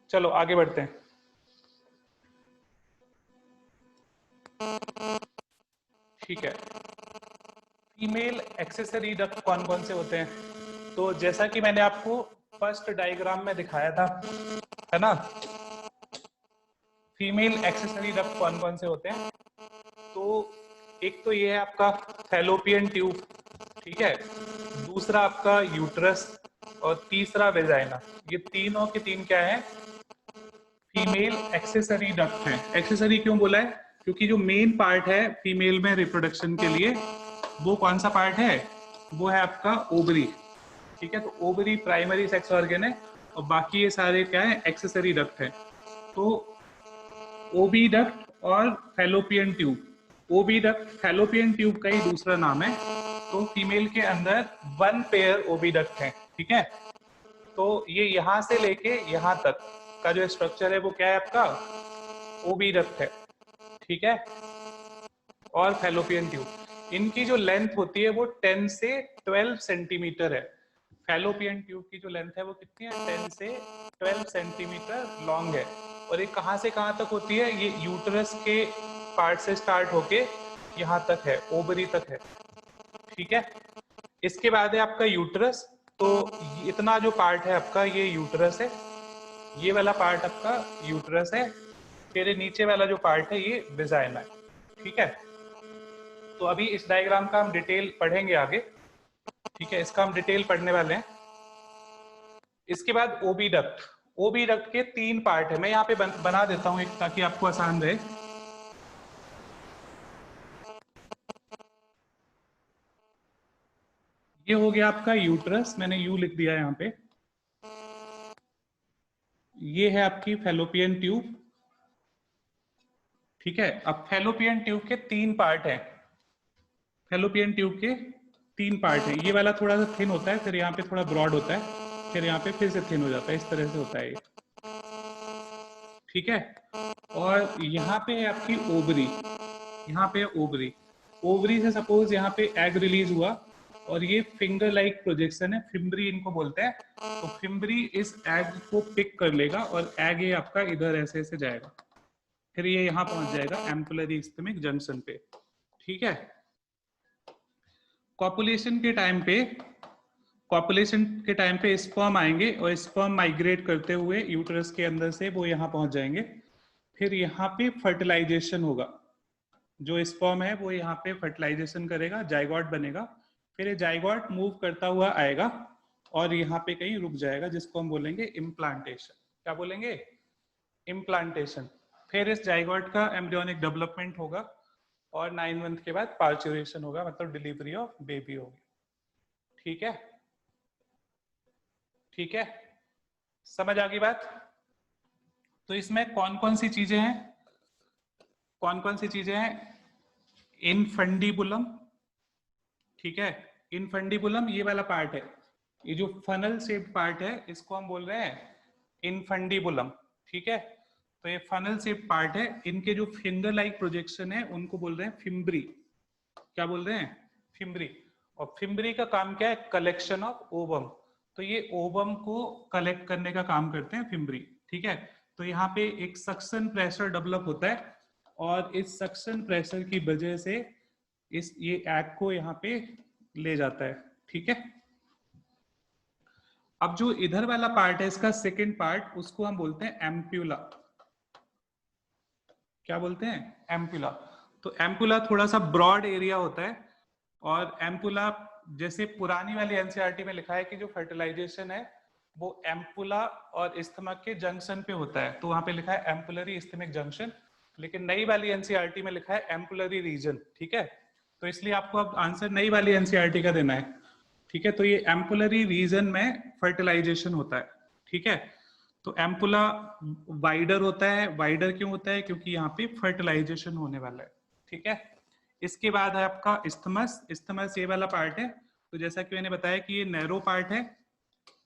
चलो आगे बढ़ते हैं। ठीक है, फीमेल एक्सेसरी डक्ट कौन कौन से होते हैं? तो जैसा कि मैंने आपको फर्स्ट डायग्राम में दिखाया था, है ना, फीमेल एक्सेसरी डक्ट कौन कौन से होते हैं? तो एक तो ये है आपका फैलोपियन ट्यूब, ठीक है, दूसरा आपका यूट्रस, और तीसरा वेजाइना। ये तीनों के तीन क्या है? फीमेल एक्सेसरी डक्ट है। एक्सेसरी क्यों बोला है? क्योंकि जो मेन पार्ट है फीमेल में रिप्रोडक्शन के लिए, वो कौन सा पार्ट है? वो है आपका ओवरी, ठीक है। तो ओवरी प्राइमरी सेक्स ऑर्गन है और बाकी ये सारे क्या है? एक्सेसरी डक्ट है। तो ओविडक्ट और fallopian tube. Oviduct fallopian tube का ही दूसरा नाम है। तो फीमेल के अंदर 1 पेयर ओविडक्ट है, ठीक है। तो ये यहां से लेके यहां तक का जो स्ट्रक्चर है वो क्या है आपका? ओविडक्ट है, ठीक है। और फैलोपियन ट्यूब, इनकी जो लेंथ होती है वो 10 से 12 सेंटीमीटर है। फैलोपियन ट्यूब की जो लेंथ है वो कितनी है? 10 से 12 सेंटीमीटर लॉन्ग है। और ये कहां से कहां तक होती है? ये यूटरस के पार्ट से स्टार्ट होके यहाँ तक है, ओवरी तक है, ठीक है। इसके बाद है आपका यूटरस। तो इतना जो पार्ट है आपका ये यूटरस है, ये वाला पार्ट आपका यूटरस है। फिर नीचे वाला जो पार्ट है ये वेजाइना है, ठीक है। तो अभी इस डायग्राम का हम डिटेल पढ़ेंगे आगे, ठीक है, इसका हम डिटेल पढ़ने वाले हैं। इसके बाद ओबीडक्ट। ओबीडक्ट के 3 पार्ट है, मैं यहाँ पे बना देता हूँ एक ताकि आपको आसान रहे। ये हो गया आपका यूट्रस, मैंने यू लिख दिया यहाँ पे। ये है आपकी फैलोपियन ट्यूब, ठीक है। अब फैलोपियन ट्यूब के 3 पार्ट हैं। फैलोपियन ट्यूब के 3 पार्ट है। ये वाला थोड़ा सा थिन होता है, फिर यहाँ पे थोड़ा ब्रॉड होता है, फिर यहाँ पे फिर से थिन हो जाता है, इस तरह से होता है ये, ठीक है। और यहाँ पे है आपकी ओवरी, यहाँ पे ओवरी। ओवरी से सपोज यहाँ पे एग रिलीज हुआ और ये फिंगर लाइक प्रोजेक्शन है, फिम्बरी इनको बोलते हैं। तो फिम्बरी इस एग को पिक कर लेगा और एग ये आपका इधर ऐसे ऐसे जाएगा, फिर ये यहाँ पहुंच जाएगा एम्पुलरी इस्थमिक जंक्शन पे, ठीक है। कॉपुलेशन के टाइम पे कॉपुलेशन के टाइम पे स्पर्म आएंगे और स्पर्म माइग्रेट करते हुए यूट्रस के अंदर से वो यहाँ पहुंच जाएंगे। फिर यहाँ पे फर्टिलाइजेशन होगा, जो स्पर्म है वो यहाँ पे फर्टिलाइजेशन करेगा, जाइगोट बनेगा। फिर ये जाइगोट मूव करता हुआ आएगा और यहाँ पे कहीं रुक जाएगा, जिसको हम बोलेंगे इम्प्लांटेशन। क्या बोलेंगे? इम्प्लांटेशन। फिर इस जाइगोट का एम्ब्रियोनिक डेवलपमेंट होगा और 9 मंथ के बाद पार्चुरेशन होगा, मतलब डिलीवरी ऑफ बेबी होगी। ठीक है, ठीक है, समझ आ गई बात? तो इसमें कौन कौन सी चीजें हैं, कौन कौन सी चीजें हैं? इनफंडीबुलम, ठीक है, इनफंडीबुलम ये वाला पार्ट है, ये जो फनल शेप्ड पार्ट है इसको हम बोल रहे हैं इनफंडीबुलम। ठीक है, तो ये फनल शेप्ड पार्ट है, इनके जो फिंगर लाइक प्रोजेक्शन है उनको बोल रहे हैं फिम्ब्री। क्या बोल रहे हैं? फिम्ब्री। और फिम्ब्री का काम क्या है? Collection of ovum. तो ये ओवम को कलेक्ट करने का काम करते हैं फिम्ब्री। ठीक है, तो यहाँ पे एक सक्शन प्रेशर डेवलप होता है और इस सक्शन प्रेशर की वजह से इस ये एग को यहाँ पे ले जाता है। ठीक है, अब जो इधर वाला पार्ट है इसका सेकंड पार्ट, उसको हम बोलते हैं एम्प्यूला। क्या बोलते हैं? एम्पुला। तो एम्पुला थोड़ा सा ब्रॉड एरिया होता है और एम्पुला जैसे पुरानी वाली एनसीईआरटी में लिखा है कि जो फर्टिलाइजेशन है वो एम्पुला और इस्थमक के जंक्शन पे होता है, तो वहां पे लिखा है एम्पुलरी इस्थमिक जंक्शन, लेकिन नई वाली एनसीईआरटी में लिखा है एम्पुलरी रीजन। ठीक है, तो इसलिए आपको अब आंसर नई वाली एनसीईआरटी का देना है। ठीक है, तो ये एम्पुलरी रीजन में फर्टिलाइजेशन होता है। ठीक है, तो एम्पुला वाइडर होता है। वाइडर क्यों होता है? क्योंकि यहाँ पे फर्टिलाइजेशन होने वाला है। ठीक है, इसके बाद है आपका इस्थमस। इस्थमस ये वाला पार्ट है, तो जैसा कि मैंने बताया कि ये नैरो पार्ट है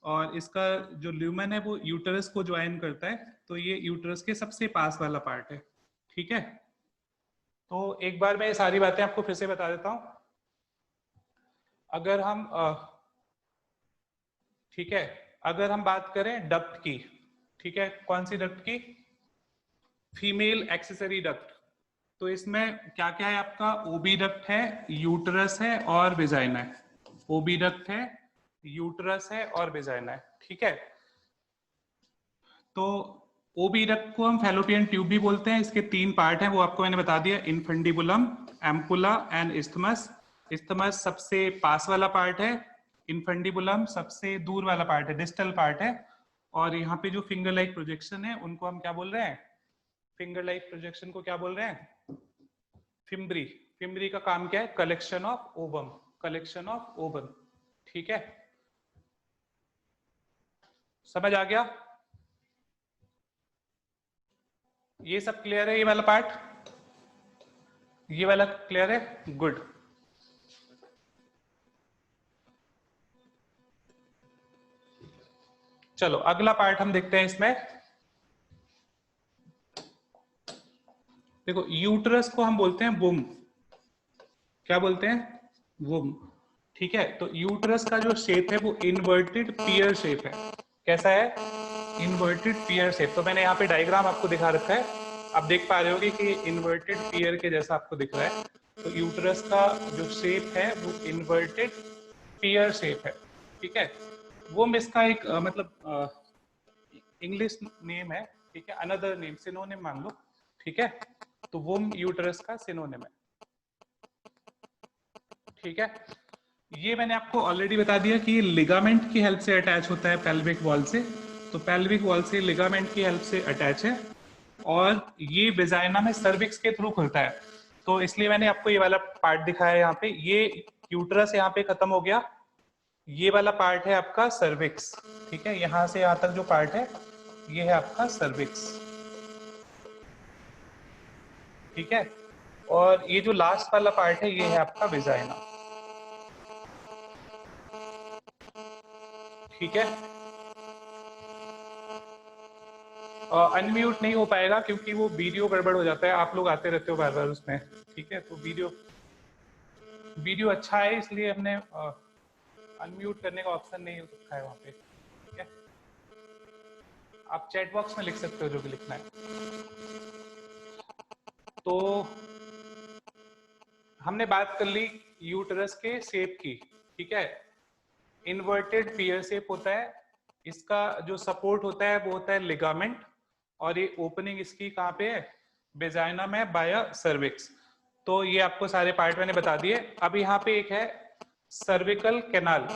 और इसका जो ल्यूमेन है वो यूटरस को ज्वाइन करता है, तो ये यूटरस के सबसे पास वाला पार्ट है। ठीक है, तो एक बार मैं ये सारी बातें आपको फिर से बता देता हूं। अगर हम ठीक है, अगर हम बात करें डक्ट की, ठीक है, कौन सी डक्ट की? Female accessory duct. तो इसमें क्या क्या है आपका? ओबी डक्ट है, यूटरस है और वेजाइना है। ओबी डक्ट है, यूटरस है और वेजाइना है। ठीक है, तो ओबी डक्ट को हम फैलोपियन ट्यूब भी बोलते हैं। इसके 3 पार्ट हैं, वो आपको मैंने बता दिया, infundibulum, ampulla and isthmus. Isthmus सबसे पास वाला पार्ट है, इनफंडिबुलम सबसे दूर वाला पार्ट है, डिस्टल पार्ट है। और यहाँ पे जो फिंगर लाइक प्रोजेक्शन है उनको हम क्या बोल रहे हैं? फिंगर लाइक प्रोजेक्शन को क्या बोल रहे हैं? फिम्ब्री। फिम्ब्री का काम क्या है? Collection of ovum, collection of ovum. ठीक है, समझ आ गया? ये सब क्लियर है? ये वाला पार्ट, ये वाला क्लियर है? गुड। चलो अगला पार्ट हम देखते हैं। इसमें देखो, यूटरस को हम बोलते हैं वुम। क्या बोलते हैं? वुम। ठीक है, तो यूटरस का जो शेप है वो इन्वर्टेड पियर शेप है। कैसा है? इन्वर्टेड पियर शेप। तो मैंने यहाँ पे डायग्राम आपको दिखा रखा है, आप देख पा रहे होगे कि इन्वर्टेड पियर के जैसा आपको दिख रहा है। तो यूटरस का जो शेप है वो इन्वर्टेड पियर शेप है। ठीक है, वुम इसका एक मतलब इंग्लिश नेम है। ठीक है, अनदर नेम, सिनोनिम मान लो। ठीक है, तो वुम यूटरस का सिनोनिम है। ठीक है, ये मैंने आपको ऑलरेडी बता दिया कि ये लिगामेंट की हेल्प से अटैच होता है पेल्विक वॉल से। तो पेल्विक वॉल से लिगामेंट की हेल्प से अटैच है और ये वेजाइना में सर्विक्स के थ्रू खुलता है। तो इसलिए मैंने आपको ये वाला पार्ट दिखाया यहाँ पे। ये यूटरस यहाँ पे खत्म हो गया, ये वाला पार्ट है आपका सर्विक्स। ठीक है, यहाँ से यहाँ तक जो पार्ट है ये है आपका सर्विक्स। ठीक है, और ये जो लास्ट वाला पार्ट है ये है आपका वेजाइना। ठीक है, अनम्यूट नहीं हो पाएगा क्योंकि वो वीडियो गड़बड़ हो जाता है, आप लोग आते रहते हो बार बार उसमें। ठीक है, तो वीडियो अच्छा है इसलिए हमने अनम्यूट करने का ऑप्शन नहीं हो सकता है वहाँ पे। ठीक है, आप चैट बॉक्स में लिख सकते हो जो भी लिखना है। तो हमने बात कर ली यूटरस के शेप की। ठीक है, इन्वर्टेड पियर शेप होता है, इसका जो सपोर्ट होता है वो होता है लिगामेंट, और ये ओपनिंग इसकी कहाँ पे है, वेजाइना में बाया सर्विक्स। तो ये आपको सारे पार्ट मैंने बता दिए। अब यहाँ पे एक है सर्विकल कैनाल।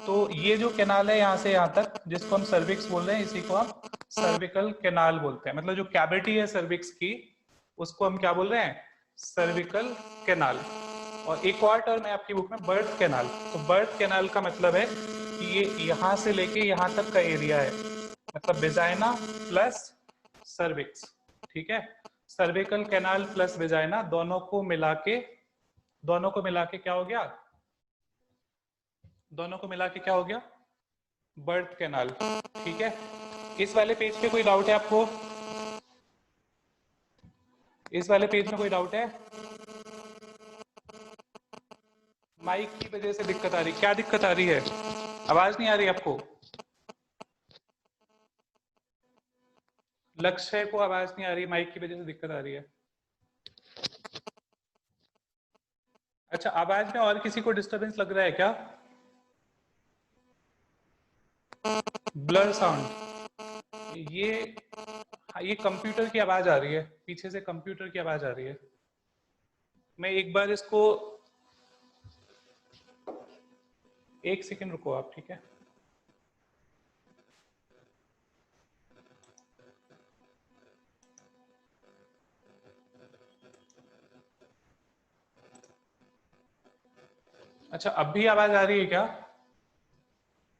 तो ये जो कैनाल है यहाँ से यहाँ तक, जिसको हम सर्विक्स बोल रहे हैं, इसी को हम सर्विकल कैनाल बोलते हैं। मतलब जो कैविटी है सर्विक्स की, उसको हम क्या बोल रहे हैं, सर्विकल कैनाल। और एक और टर्म है आपकी बुक में, बर्थ कैनाल। तो बर्थ कैनाल का मतलब है कि ये यहाँ से लेके यहाँ तक का एरिया है, मतलब वेजाइना प्लस सर्विक्स। ठीक है, सर्विकल कैनाल प्लस वेजाइना दोनों को मिला के क्या हो गया, दोनों को मिला के क्या हो गया, बर्थ कैनाल। ठीक है, इस वाले पेज पे कोई डाउट है आपको, इस वाले पेज में कोई डाउट है? माइक की वजह से दिक्कत आ रही, क्या दिक्कत आ रही है, आवाज नहीं आ रही आपको? लक्ष्य को आवाज नहीं आ रही, माइक की वजह से दिक्कत आ रही है। अच्छा, आवाज में और किसी को डिस्टरबेंस लग रहा है क्या? ब्लर साउंड, ये कंप्यूटर की आवाज आ रही है, पीछे से कंप्यूटर की आवाज आ रही है। मैं एक बार इसको, एक सेकंड रुको आप, ठीक है? अच्छा, अब भी आवाज आ रही है क्या?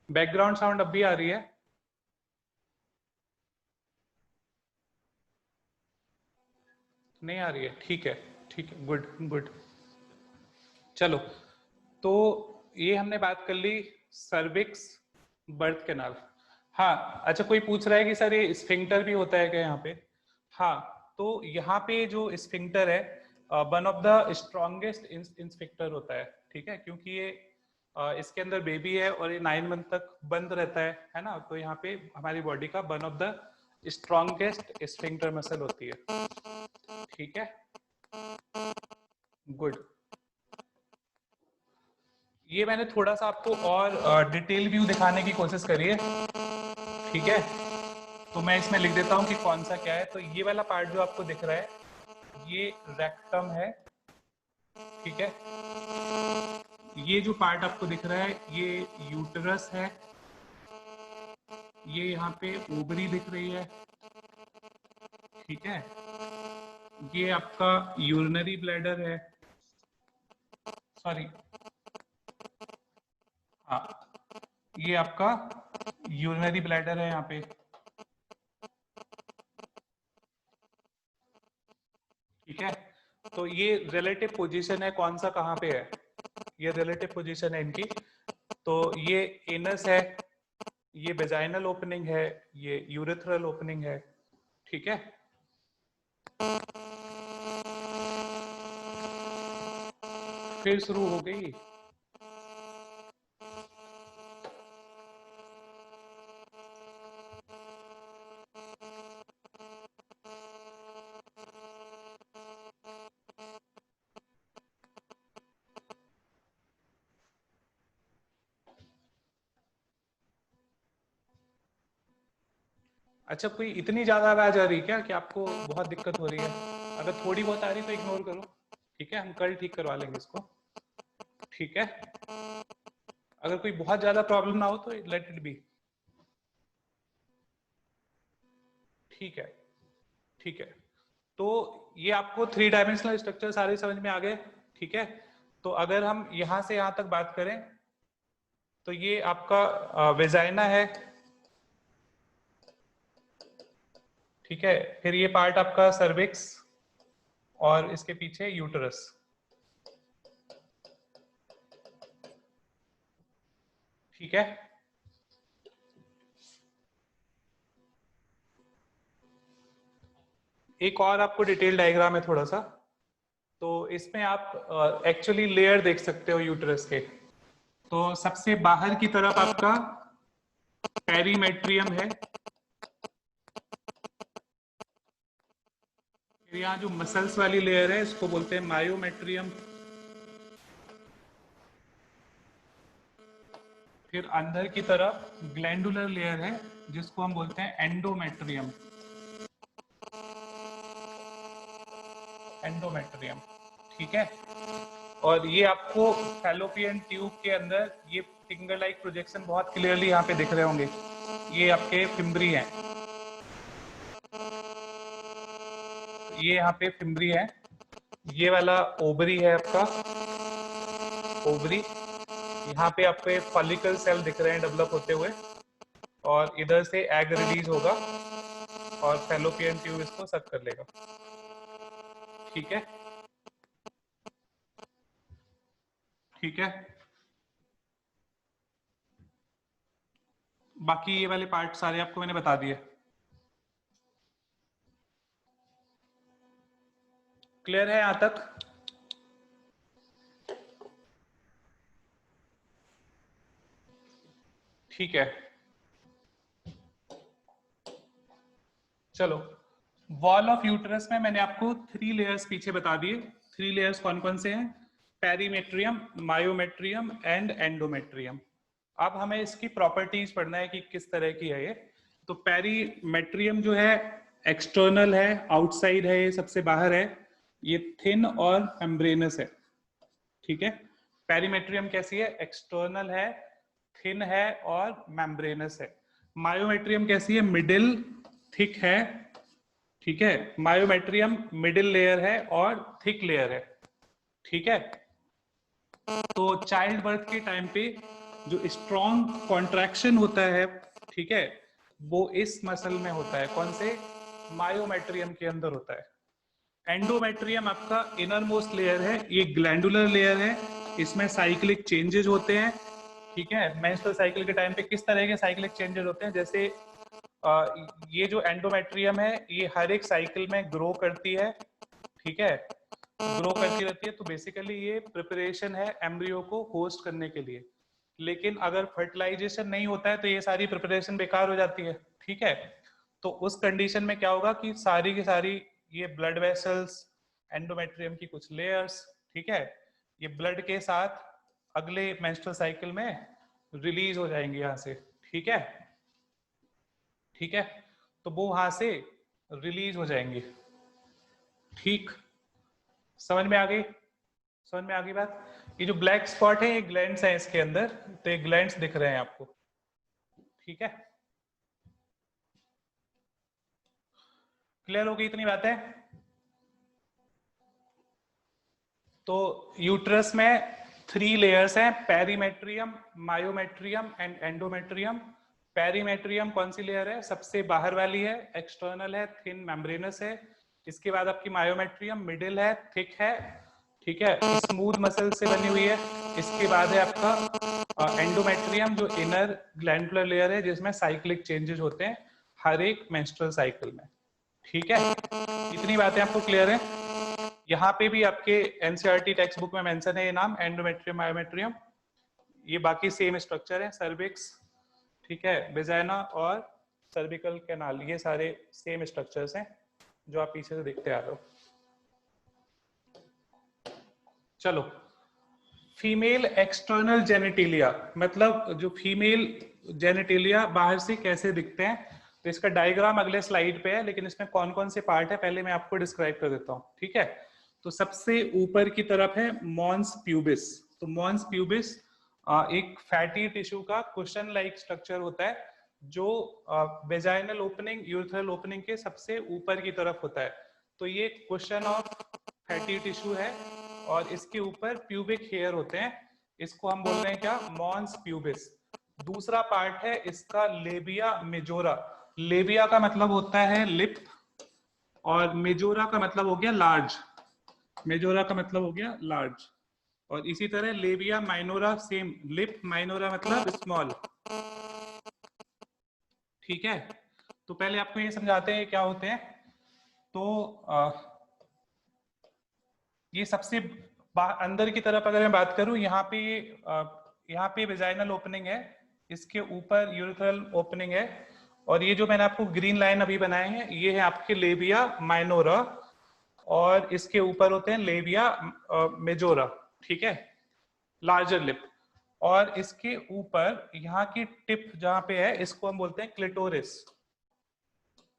बैकग्राउंड साउंड अब भी आ रही है? नहीं आ रही है, ठीक है, ठीक है, गुड गुड। चलो, तो ये हमने बात कर ली सर्विक्स, बर्थ कैनाल। हाँ, अच्छा, कोई पूछ रहा है कि सर ये स्फिंक्टर भी होता है क्या यहाँ पे? हाँ, तो यहाँ पे जो स्फिंक्टर है, वन ऑफ द स्ट्रॉन्गेस्ट इंस्फिक्टर होता है। ठीक है, क्योंकि ये इसके अंदर बेबी है और ये 9 मंथ तक बंद रहता है ना? तो यहाँ पे हमारी बॉडी का one of the strongest sphincter muscle होती है। ठीक है, गुड। ये मैंने थोड़ा सा आपको और डिटेल व्यू दिखाने की कोशिश करी है। ठीक है, तो मैं इसमें लिख देता हूँ कि कौन सा क्या है। तो ये वाला पार्ट जो आपको दिख रहा है, ये रेक्टम है। ठीक है, ये जो पार्ट आपको दिख रहा है, ये यूटरस है। ये यहाँ पे ओवरी दिख रही है। ठीक है, ये आपका यूरिनरी ब्लैडर है, सॉरी, हाँ, ये आपका यूरिनरी ब्लैडर है यहाँ पे। ठीक है, तो ये रिलेटिव पोजीशन है, कौन सा कहाँ पे है, ये रिलेटिव पोजीशन है इनकी। तो ये एनस है, ये वेजाइनल ओपनिंग है, ये यूरेथ्रल ओपनिंग है। ठीक है, फिर शुरू हो गई। अच्छा, कोई इतनी ज्यादा आवाज आ रही है क्या कि आपको बहुत दिक्कत हो रही है? अगर थोड़ी बहुत आ रही है तो इग्नोर करो। ठीक है, हम कल ठीक करवा लेंगे इसको। ठीक है, अगर कोई बहुत ज्यादा प्रॉब्लम ना हो तो लेट इट बी। ठीक है, ठीक है, तो ये आपको 3 डायमेंशनल स्ट्रक्चर सारे समझ में आ गए। ठीक है, तो अगर हम यहां से यहां तक बात करें, तो ये आपका वेजाइना है। ठीक है, फिर ये पार्ट आपका सर्विक्स, और इसके पीछे यूटरस। ठीक है, एक और आपको डिटेल डायग्राम है थोड़ा सा। तो इसमें आप एक्चुअली लेयर देख सकते हो यूटरस के। तो सबसे बाहर की तरफ आपका पेरीमेट्रियम है, फिर यहाँ जो मसल्स वाली लेयर है इसको बोलते हैं मायोमेट्रियम। फिर अंदर की तरफ ग्लैंडुलर लेयर है जिसको हम बोलते हैं एंडोमेट्रियम। एंडोमेट्रियम, ठीक है। और ये आपको फैलोपियन ट्यूब के अंदर ये फिंगर लाइक प्रोजेक्शन बहुत क्लियरली यहाँ पे दिख रहे होंगे। ये आपके फिम्बरी हैं, ये यहाँ पे फिम्बरी है। ये वाला ओवरी है आपका, ओवरी। यहाँ पे आपके फॉलिकल सेल दिख रहे हैं डेवलप होते हुए, और इधर से एग रिलीज होगा और फैलोपियन ट्यूब इसको सक कर लेगा, ठीक है। ठीक है, बाकी ये वाले पार्ट सारे आपको मैंने बता दिए। क्लियर है यहां तक? ठीक है, चलो। वॉल ऑफ यूट्रस में मैंने आपको 3 लेयर्स पीछे बता दिए। 3 लेयर्स कौन कौन से हैं? Perimetrium, myometrium and endometrium. अब हमें इसकी प्रॉपर्टीज पढ़ना है कि किस तरह की है ये। तो पेरीमेट्रियम जो है एक्सटर्नल है, आउटसाइड है, ये सबसे बाहर है। ये थिन और मेम्ब्रेनस है, ठीक है। पेरीमेट्रियम कैसी है? एक्सटर्नल है, थिन है और मेम्ब्रेनस है। मायोमेट्रियम कैसी है? मिडिल, थिक है, ठीक है। मायोमेट्रियम मिडिल लेयर है और थिक लेयर है, ठीक है। तो चाइल्ड बर्थ के टाइम पे जो स्ट्रॉन्ग कॉन्ट्रैक्शन होता है, ठीक है, वो इस मसल में होता है। कौन से? मायोमेट्रियम के अंदर होता है। एंडोमेट्रियम आपका इनर मोस्ट लेयर है, ये ग्लैंडुलर लेयर है, इसमें साइक्लिक चेंजेस होते हैं, ठीक है। मेंस्ट्रुअल साइकिल के टाइम पे किस तरह के साइक्लिक चेंजेस होते हैं? जैसे ये जो एंडोमेट्रियम है ये हर एक साइकिल में ग्रो करती है, ठीक है, ग्रो करती रहती है। तो बेसिकली ये प्रिपरेशन है एम्ब्रियो को होस्ट करने के लिए। लेकिन अगर फर्टिलाइजेशन नहीं होता है तो ये सारी प्रिपरेशन बेकार हो जाती है, ठीक है। तो उस कंडीशन में क्या होगा कि सारी की सारी ये ब्लड वेसल्स, एंडोमेट्रियम की कुछ लेयर्स, ठीक है, ये ब्लड के साथ अगले मेंस्ट्रुअल साइकिल में रिलीज हो जाएंगे यहाँ से, ठीक है, ठीक है। तो वो वहां से रिलीज हो जाएंगे, ठीक। समझ में आ गई? समझ में आ गई बात? ये जो ब्लैक स्पॉट है ये ग्लैंड्स हैं इसके अंदर, तो ये ग्लैंड्स दिख रहे हैं आपको, ठीक है। क्लियर हो गई इतनी बातें? तो यूट्रस में 3 लेयर्स हैं, perimetrium, myometrium and endometrium. Perimetrium कौन सी लेयर है? सबसे बाहर वाली है, एक्सटर्नल है, थिन मेम्ब्रेनस है। इसके बाद आपकी मायोमेट्रियम मिडिल है, थिक है, ठीक है, स्मूथ मसल से बनी हुई है। इसके बाद है आपका एंडोमेट्रियम जो इनर ग्लैंडुलर लेयर है जिसमें साइक्लिक चेंजेस होते हैं हर एक मेंस्ट्रुअल साइकिल में, ठीक है। इतनी बातें आपको क्लियर है? यहाँ पे भी आपके एनसीईआरटी टेक्स्ट बुक में मेंशन है ये नाम, एंडोमेट्रियम, मायोमेट्रियम। ये बाकी सेम स्ट्रक्चर है, सर्विक्स, ठीक है, वेजाइना और सर्विकल कैनाल, ये सारे सेम स्ट्रक्चर्स हैं जो आप पीछे से देखते आ रहे हो। चलो, फीमेल एक्सटर्नल जेनेटिलिया, मतलब जो फीमेल जेनेटिलिया बाहर से कैसे दिखते हैं, तो इसका डायग्राम अगले स्लाइड पे है, लेकिन इसमें कौन कौन से पार्ट है पहले मैं आपको डिस्क्राइब कर देता हूँ, ठीक है। तो सबसे ऊपर की तरफ है मॉन्स प्यूबिस। तो मॉन्स प्यूबिस एक फैटी टिश्यू का कुशन लाइक स्ट्रक्चर होता है जो वेजाइनल ओपनिंग, यूरेथ्रल ओपनिंग के सबसे ऊपर की तरफ होता है। तो ये कुशन ऑफ फैटी टिश्यू है और इसके ऊपर प्यूबिक हेयर होते हैं, इसको हम बोल रहे हैं क्या? Mons pubis. दूसरा पार्ट है इसका लेबिया मेजोरा। लेबिया का मतलब होता है लिप और मेजोरा का मतलब हो गया लार्ज। मेजोरा का मतलब हो गया लार्ज। और इसी तरह labia minora same, lip minora मतलब स्मॉल, ठीक है। तो पहले आपको ये समझाते हैं क्या होते हैं। तो ये सबसे अंदर की तरफ अगर मैं बात करूं, यहाँ पे वेजाइनल ओपनिंग है, इसके ऊपर यूरेथ्रल ओपनिंग है, और ये जो मैंने आपको ग्रीन लाइन अभी बनाए हैं ये है आपके लेबिया माइनोरा, और इसके ऊपर होते हैं लेबिया मेजोरा, ठीक है, लार्जर लिप। और इसके ऊपर यहाँ की टिप जहाँ पे है इसको हम बोलते हैं क्लिटोरिस।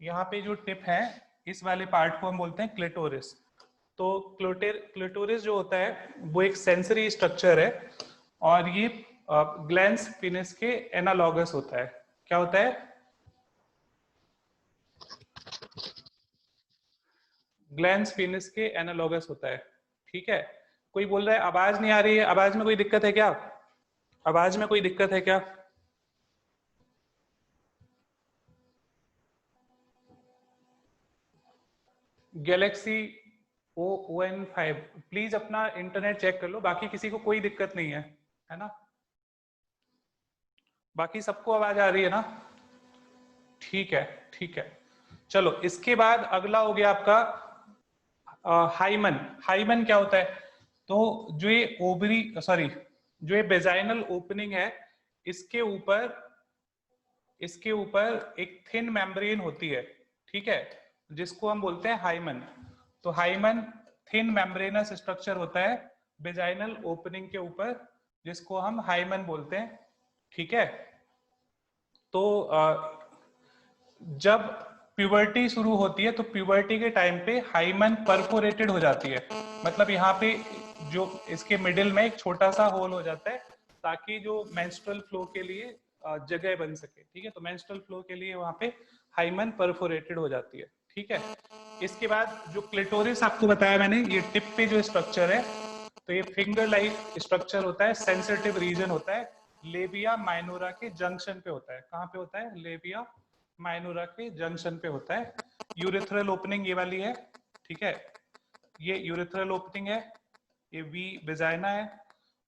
यहाँ पे जो टिप है इस वाले पार्ट को हम बोलते हैं क्लिटोरिस। तो क्लिटोरिस जो होता है वो एक सेंसरी स्ट्रक्चर है और ये ग्लैंस पेनिस के एनालॉगस होता है। क्या होता है? ग्लैंस पेनिस के एनालॉगस होता है। ठीक है। कोई बोल रहा है आवाज नहीं आ रही है, आवाज में कोई दिक्कत है क्या? आवाज में कोई दिक्कत है क्या? गैलेक्सी ON5 प्लीज अपना इंटरनेट चेक कर लो, बाकी किसी को कोई दिक्कत नहीं है ना? बाकी सबको आवाज आ रही है ना? ठीक है, ठीक है। चलो इसके बाद अगला हो गया आपका हाइमन। हाइमन क्या होता है? तो जो ये ओवरी सॉरी जो ये वेजाइनल ओपनिंग है इसके ऊपर एक थिन मेम्ब्रेन होती है। ठीक है, जिसको हम बोलते हैं हाइमन। तो हाइमन थिन मेम्ब्रेनस स्ट्रक्चर होता है वेजाइनल ओपनिंग के ऊपर, जिसको हम हाइमन बोलते हैं। ठीक है। तो जब प्यूबर्टी शुरू होती है तो प्यूबर्टी के टाइम पे हाइमन परफोरेटेड हो जाती है। मतलब यहाँ पे जो इसके मिडिल में एक छोटा सा होल हो जाता है ताकि जो मेंस्ट्रुअल फ्लो के लिए जगह बन सके। ठीक है, तो मेंस्ट्रुअल फ्लो के लिए वहां पे हाइमन परफोरेटेड हो जाती है। ठीक है। इसके बाद जो क्लिटोरिस आपको बताया मैंने, ये टिप पे जो स्ट्रक्चर है, तो ये फिंगर लाइक स्ट्रक्चर होता है, सेंसिटिव रीजन होता है, लेबिया माइनोरा के जंक्शन पे होता है। कहाँ पे होता है? लेबिया माइनोरा के जंक्शन पे होता है। यूरेथ्रल ओपनिंग ये वाली है। ठीक है, ये यूरेथ्रल ओपनिंग है, ये वी वेजाइना है,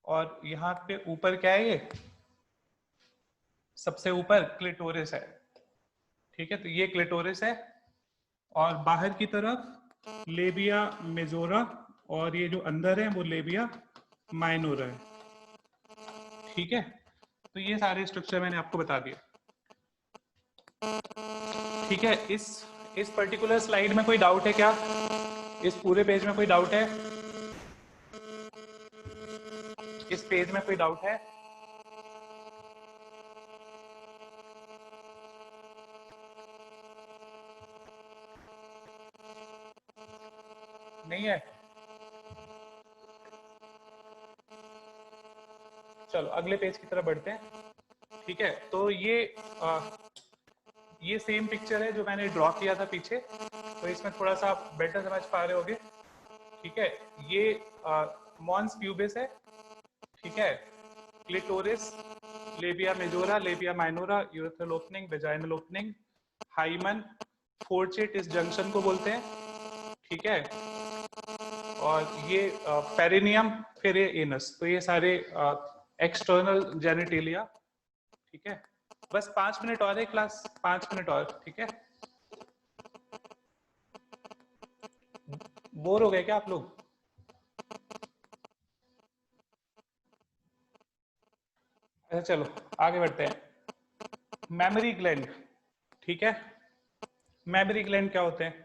और यहाँ पे ऊपर क्या है? ये सबसे ऊपर क्लिटोरिस है। ठीक है, तो ये क्लिटोरिस है और बाहर की तरफ लेबिया मेजोरा, और ये जो अंदर है वो लेबिया माइनोरा है। ठीक है, तो ये सारे स्ट्रक्चर मैंने आपको बता दिया। ठीक है, इस पर्टिकुलर स्लाइड में कोई डाउट है क्या? इस पूरे पेज में कोई डाउट है? इस पेज में कोई डाउट है? नहीं है? चलो अगले पेज की तरफ बढ़ते हैं। ठीक है, तो ये सेम पिक्चर है जो मैंने ड्रॉ किया था पीछे, तो इसमें थोड़ा सा आप बेटर समझ पा रहे होगे। ठीक है, ये मॉन्स प्यूबिस है। ठीक है, clitoris, labia majora, labia minora, urethral opening, vaginal opening, hymen, fourchette इस जंक्शन को बोलते हैं। ठीक है, और ये पेरिनियम, फिर ये एनस, तो ये सारे एक्सटर्नल जेनिटेलिया। ठीक है, बस 5 मिनट और है क्लास, 5 मिनट और। ठीक है, बोर हो गए क्या आप लोग? अच्छा चलो आगे बढ़ते हैं। Memory gland. ठीक है, मेमोरी ग्लैंड क्या होते हैं?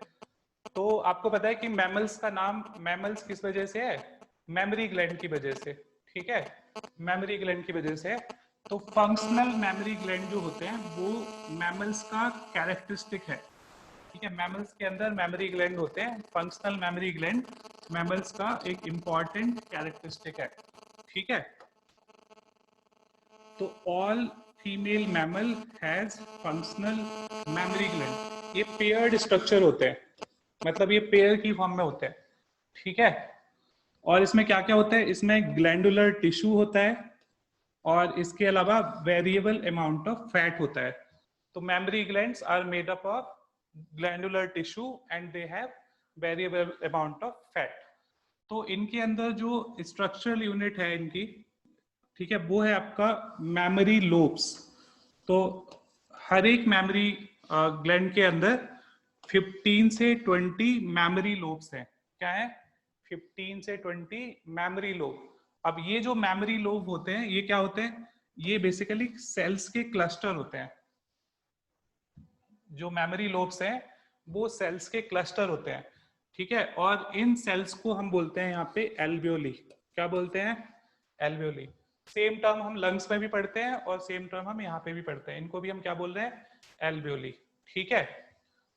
तो आपको पता है कि मैमल्स का नाम मैमल्स किस वजह से है? मेमोरी ग्लैंड की वजह से। ठीक है, मेमोरी ग्लैंड की वजह से। तो फंक्शनल मेमोरी ग्लैंड जो होते हैं वो मैमल्स का कैरेक्टरिस्टिक है। ठीक है, मैमल्स के अंदर मेमोरी ग्लैंड होते हैं, फंक्शनल मेमोरी ग्लैंड मैमल्स का एक इंपॉर्टेंट कैरेक्टरिस्टिक है। ठीक है, तो all female mammal has functional mammary gland. ये पेयर्ड स्ट्रक्चर होते हैं, मतलब ये पेयर की फॉर्म में होते हैं। ठीक है, और इसमें क्या क्या होता है? इसमें ग्लैंडुलर टिश्यू होता है और इसके अलावा वेरिएबल अमाउंट ऑफ फैट होता है। तो mammary glands are made up of glandular tissue and they have variable amount of fat. तो इनके अंदर जो स्ट्रक्चरल यूनिट है इनकी, ठीक है, वो है आपका मेमोरी लोब्स। तो हर एक मेमोरी ग्लैंड के अंदर 15 से 20 मेमोरी लोब्स हैं। क्या है? 15 से 20 मेमोरी लोब। अब ये जो मेमोरी लोब होते हैं ये क्या होते हैं? ये बेसिकली सेल्स के क्लस्टर होते हैं। जो मेमोरी लोब्स हैं वो सेल्स के क्लस्टर होते हैं। ठीक है, और इन सेल्स को हम बोलते हैं यहाँ पे एल्वियोली। क्या बोलते हैं? एल्वियोली। सेम टर्म हम लंग्स में भी पढ़ते हैं और सेम टर्म हम यहाँ पे भी पढ़ते हैं, इनको भी हम क्या बोल रहे हैं, एल्वियोली। ठीक है,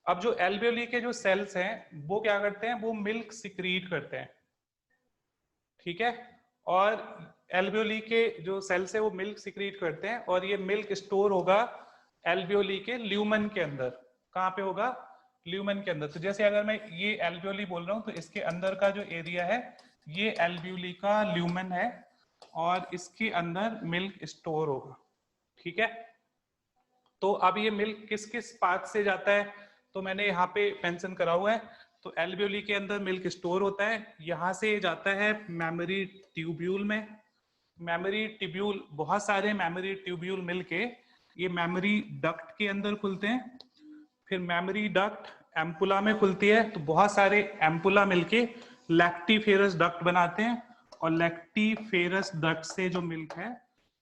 अब जो एल्वियोली के जो सेल्स हैं वो क्या करते हैं, वो मिल्क सिक्रीट करते हैं। ठीक है, और एल्वियोली के जो सेल्स है वो मिल्क सिक्रीट करते हैं, और ये मिल्क स्टोर होगा एल्वियोली के ल्यूमन के अंदर। कहाँ पे होगा, ल्यूमन के अंदर। तो जैसे अगर मैं ये एल्वियोली बोल रहा हूँ तो इसके अंदर का जो एरिया है ये एल्वियोली का ल्यूमन है, और इसके अंदर मिल्क स्टोर होगा। ठीक है, तो अब ये मिल्क किस किस पाथ से जाता है, तो मैंने यहाँ पे मेंशन करा हुआ है। तो एल्वियोली के अंदर मिल्क स्टोर होता है, यहाँ से जाता है मेमोरी ट्यूब्यूल में। मेमोरी ट्यूब्यूल, बहुत सारे मेमोरी ट्यूब्यूल मिलके ये मेमोरी डक्ट के अंदर खुलते हैं। फिर मेमोरी डक्ट एम्पुला में खुलती है, तो बहुत सारे एम्पुला मिलके लैक्टिफेरस डक्ट बनाते हैं, और लैक्टिफेरस डक्ट से जो मिल्क है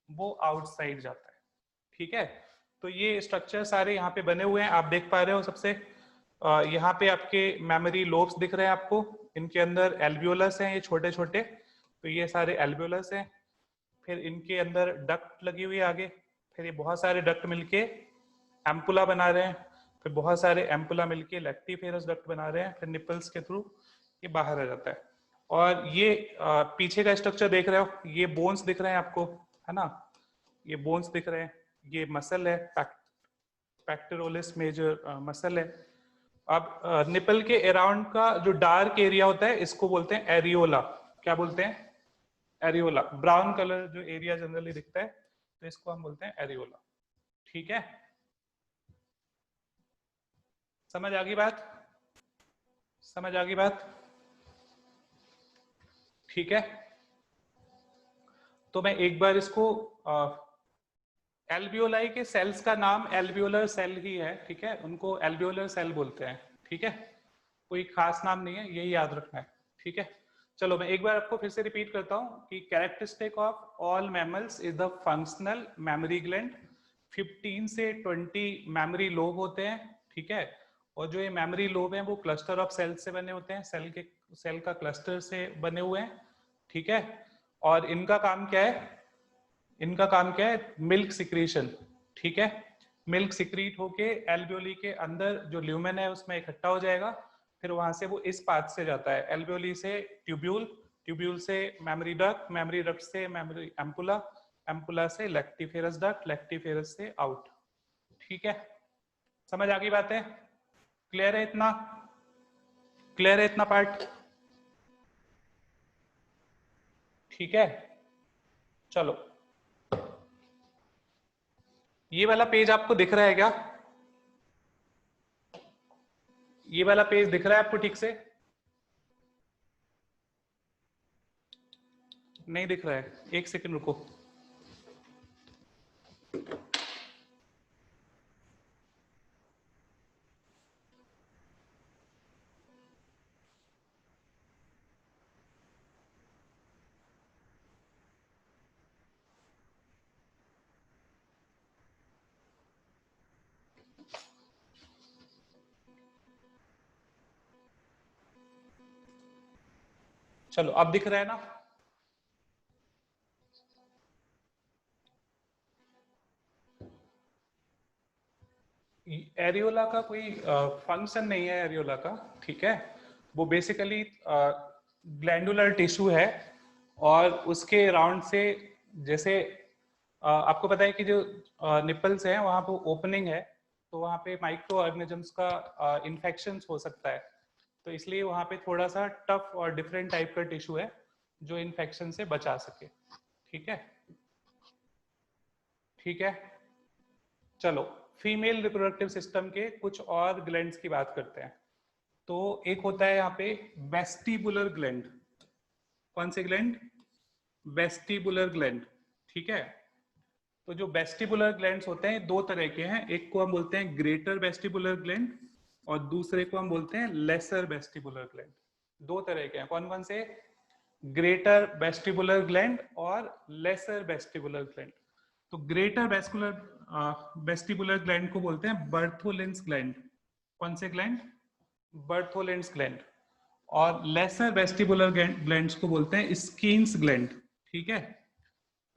वो आउटसाइड जाता है। ठीक है, तो ये स्ट्रक्चर सारे यहाँ पे बने हुए हैं, आप देख पा रहे हो। सबसे यहाँ पे आपके मेमोरी लोब्स दिख रहे हैं आपको, इनके अंदर एल्वियोलस हैं ये छोटे छोटे, तो ये सारे एल्वियोलस हैं। फिर इनके अंदर डक्ट लगी हुई है आगे, फिर ये बहुत सारे डक्ट मिलके एम्पुला बना रहे हैं, फिर बहुत सारे एम्पुला मिलके लैक्टिफेरस डक्ट बना रहे हैं, फिर निपल्स के थ्रू ये बाहर आ जाता है। और ये पीछे का स्ट्रक्चर देख रहे हो, ये बोन्स दिख रहे हैं आपको, है ना, ये बोन्स दिख रहे हैं, ये मसल है, पैक्टोरलिस मेजर मसल है। अब निपल के अराउंड का जो डार्क एरिया होता है इसको बोलते हैं एरियोला। क्या बोलते हैं, एरियोला। ब्राउन कलर जो एरिया जनरली दिखता है तो इसको हम बोलते हैं एरियोला। ठीक है, समझ आ गई बात, समझ आ गई बात। ठीक है, तो मैं एक बार इसको एल्वियोलाई के सेल्स का नाम एल्वियोलर सेल ही है। ठीक है, उनको एल्वियोलर सेल बोलते हैं। ठीक है, कोई खास नाम नहीं है, यही याद रखना है। ठीक है, चलो मैं एक बार आपको फिर से रिपीट करता हूँ कि characteristic of all mammals is the functional mammary gland. 15 से 20 मेमोरी लोब होते हैं। ठीक है, और जो ये मेमोरी लोब हैं वो क्लस्टर ऑफ सेल से बने होते हैं, सेल का क्लस्टर से बने हुए हैं। ठीक है, और इनका काम क्या है, इनका काम क्या है, मिल्क सिक्रीशन। ठीक है, मिल्क सिक्रीट होके एल्वियोली के अंदर जो ल्यूमेन है उसमें इकट्ठा हो जाएगा, फिर वहां से वो इस पाथ से जाता है, एल्वियोली से ट्यूब्यूल, ट्यूब्यूल से मेमोरी डक्ट, मेमोरी डक्ट से मेमोरी एम्पुला, एम्पुला से लैक्टिफेरस डक्ट, लैक्टिफेरस से आउट। ठीक है, समझ आ गई बातें, क्लियर है इतना, क्लियर है इतना पार्ट। ठीक है, चलो ये वाला पेज आपको दिख रहा है क्या, ये वाला पेज दिख रहा है आपको ठीक से, नहीं दिख रहा है, एक सेकंड रुको। चलो अब दिख रहा है ना, एरियोला का कोई फंक्शन नहीं है एरियोला का। ठीक है, वो बेसिकली ग्लैंडुलर टिश्यू है, और उसके राउंड से, जैसे आपको पता है कि जो निपल्स है वहां पे ओपनिंग है, तो वहां पे माइक्रो ऑर्गेनिजम्स का इन्फेक्शन हो सकता है, तो इसलिए वहां पे थोड़ा सा टफ और डिफरेंट टाइप का टिश्यू है जो इन्फेक्शन से बचा सके। ठीक है, ठीक है, चलो फीमेल रिप्रोडक्टिव सिस्टम के कुछ और ग्लैंड्स की बात करते हैं। तो एक होता है यहाँ पे वेस्टिबुलर ग्लैंड। कौन से ग्लैंड, वेस्टिबुलर ग्लैंड। ठीक है, तो जो वेस्टिबुलर ग्लैंड्स होते हैं दो तरह के हैं, एक को हम बोलते हैं ग्रेटर वेस्टिबुलर ग्लैंड, और दूसरे को हम बोलते हैं लेसर वेस्टिबुलर ग्लैंड। दो तरह के हैं, कौन कौन से, ग्रेटर वेस्टिबुलर ग्लैंड और लेसर वेस्टिबुलर ग्लैंड। तो ग्रेटर वेस्टिबुलर ग्लैंड को बोलते हैं बर्थोलिन्स ग्लैंड। कौन से ग्लैंड, बर्थोलिन्स ग्लैंड। और लेसर वेस्टिबुलर ग्लैंड्स को बोलते हैं स्किन्स ग्लैंड। ठीक है,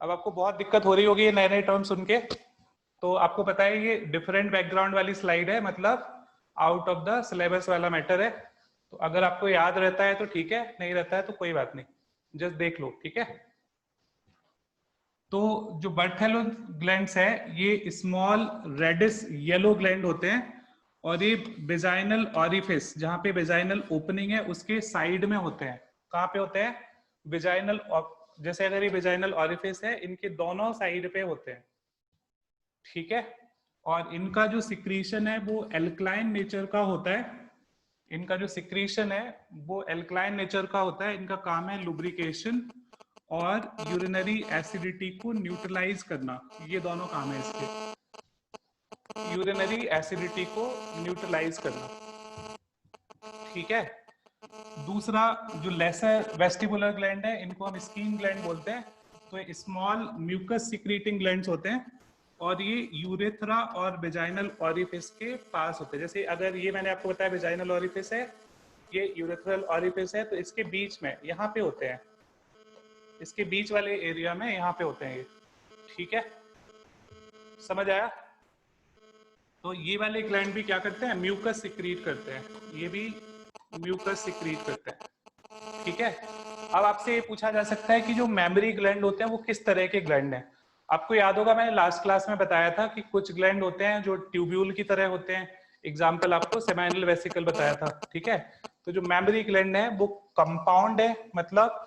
अब आपको बहुत दिक्कत हो रही होगी ये नए नए टर्म सुन के, तो आपको पता है ये डिफरेंट बैकग्राउंड वाली स्लाइड है, मतलब आउट ऑफ द सिलेबस वाला मैटर है। तो अगर आपको याद रहता है तो ठीक है, नहीं रहता है तो कोई बात नहीं, जस्ट देख लो, ठीक है। तो जो बर्थेलो ग्लैंड्स है ये स्मॉल रेडिश येलो ग्लैंड होते हैं, और ये वेजाइनल ऑरिफिस, जहां पे वेजाइनल ओपनिंग है उसके साइड में होते हैं। कहाँ पे होते हैं? वेजाइनल, जैसे अगर ये वेजाइनल ऑरिफिस है, इनके दोनों साइड पे होते हैं, ठीक है। और इनका जो सिक्रीशन है वो एल्कलाइन नेचर का होता है। इनका जो सिक्रीशन है वो एल्कलाइन नेचर का होता है। इनका काम है लुब्रिकेशन और यूरिनरी एसिडिटी को न्यूट्रलाइज करना, ये दोनों काम है इसके, यूरिनरी एसिडिटी को न्यूट्रलाइज करना, ठीक है। दूसरा जो लेसर वेस्टिबुलर ग्लैंड है, इनको हम स्कीन ग्लैंड बोलते हैं। तो ये स्मॉल म्यूकस सिक्रीटिंग ग्लैंड्स होते हैं, और ये यूरेथ्रा और वेजाइनल ऑरिफिस के पास होते हैं। जैसे अगर ये मैंने आपको बताया वेजाइनल ऑरिफिस है, ये यूरेथ्रल ऑरिफिस है, तो इसके बीच में यहाँ पे होते हैं, इसके बीच वाले एरिया में यहाँ पे होते हैं ये, ठीक है, समझ आया। तो ये वाले ग्लैंड भी क्या करते हैं? म्यूकस सिक्रीट करते हैं, ये भी म्यूकस सिक्रीट करते हैं, ठीक है। अब आपसे ये पूछा जा सकता है कि जो मेमोरी ग्लैंड होते हैं वो किस तरह के ग्लैंड हैं। आपको याद होगा मैंने लास्ट क्लास में बताया था कि कुछ ग्लैंड होते हैं जो ट्यूब्यूल की तरह होते हैं। एग्जाम्पल आपको सेमाइनल वेसिकल बताया था, ठीक है। तो जो मेमोरी ग्लैंड है वो कंपाउंड है, मतलब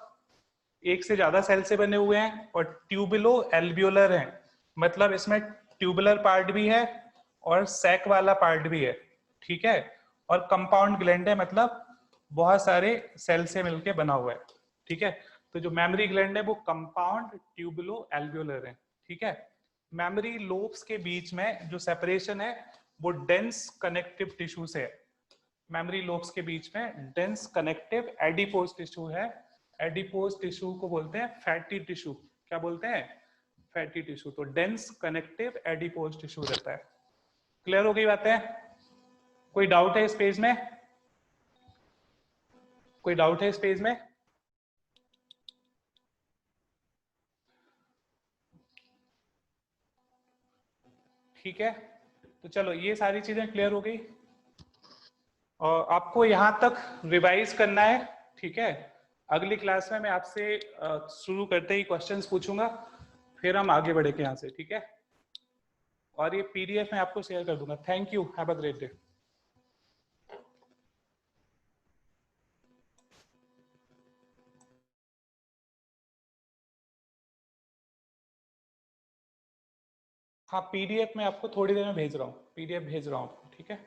एक से ज्यादा सेल से बने हुए हैं, और ट्यूबुलो एल्बियोलर हैं, मतलब इसमें ट्यूबुलर पार्ट भी है और सैक वाला पार्ट भी है, ठीक है। और कंपाउंड ग्लैंड है, मतलब बहुत सारे सेल से मिलके बना हुआ है, ठीक है। तो जो मेमोरी ग्लैंड है वो कंपाउंड ट्यूबुलो एल्बियोलर है, ठीक है। मेमोरी लोब्स के बीच में जो सेपरेशन है वो डेंस कनेक्टिव टिश्यू से है। मेमोरी लोब्स के बीच में डेंस कनेक्टिव एडिपोज टिश्यू है। एडिपोज टिश्यू को बोलते हैं फैटी टिश्यू। क्या बोलते हैं? Fatty tissue. तो डेंस कनेक्टिव एडिपोज टिश्यू रहता है। क्लियर हो गई बात है? कोई डाउट है इस पेज में? कोई डाउट है इस पेज में? ठीक है, तो चलो ये सारी चीजें क्लियर हो गई, और आपको यहां तक रिवाइज करना है, ठीक है। अगली क्लास में मैं आपसे शुरू करते ही क्वेश्चंस पूछूंगा, फिर हम आगे बढ़ेंगे यहाँ से, ठीक है। और ये पीडीएफ मैं आपको शेयर कर दूंगा। Thank you, have a great day. हाँ, पीडीएफ मैं आपको थोड़ी देर में भेज रहा हूँ, पीडीएफ भेज रहा हूँ, ठीक है।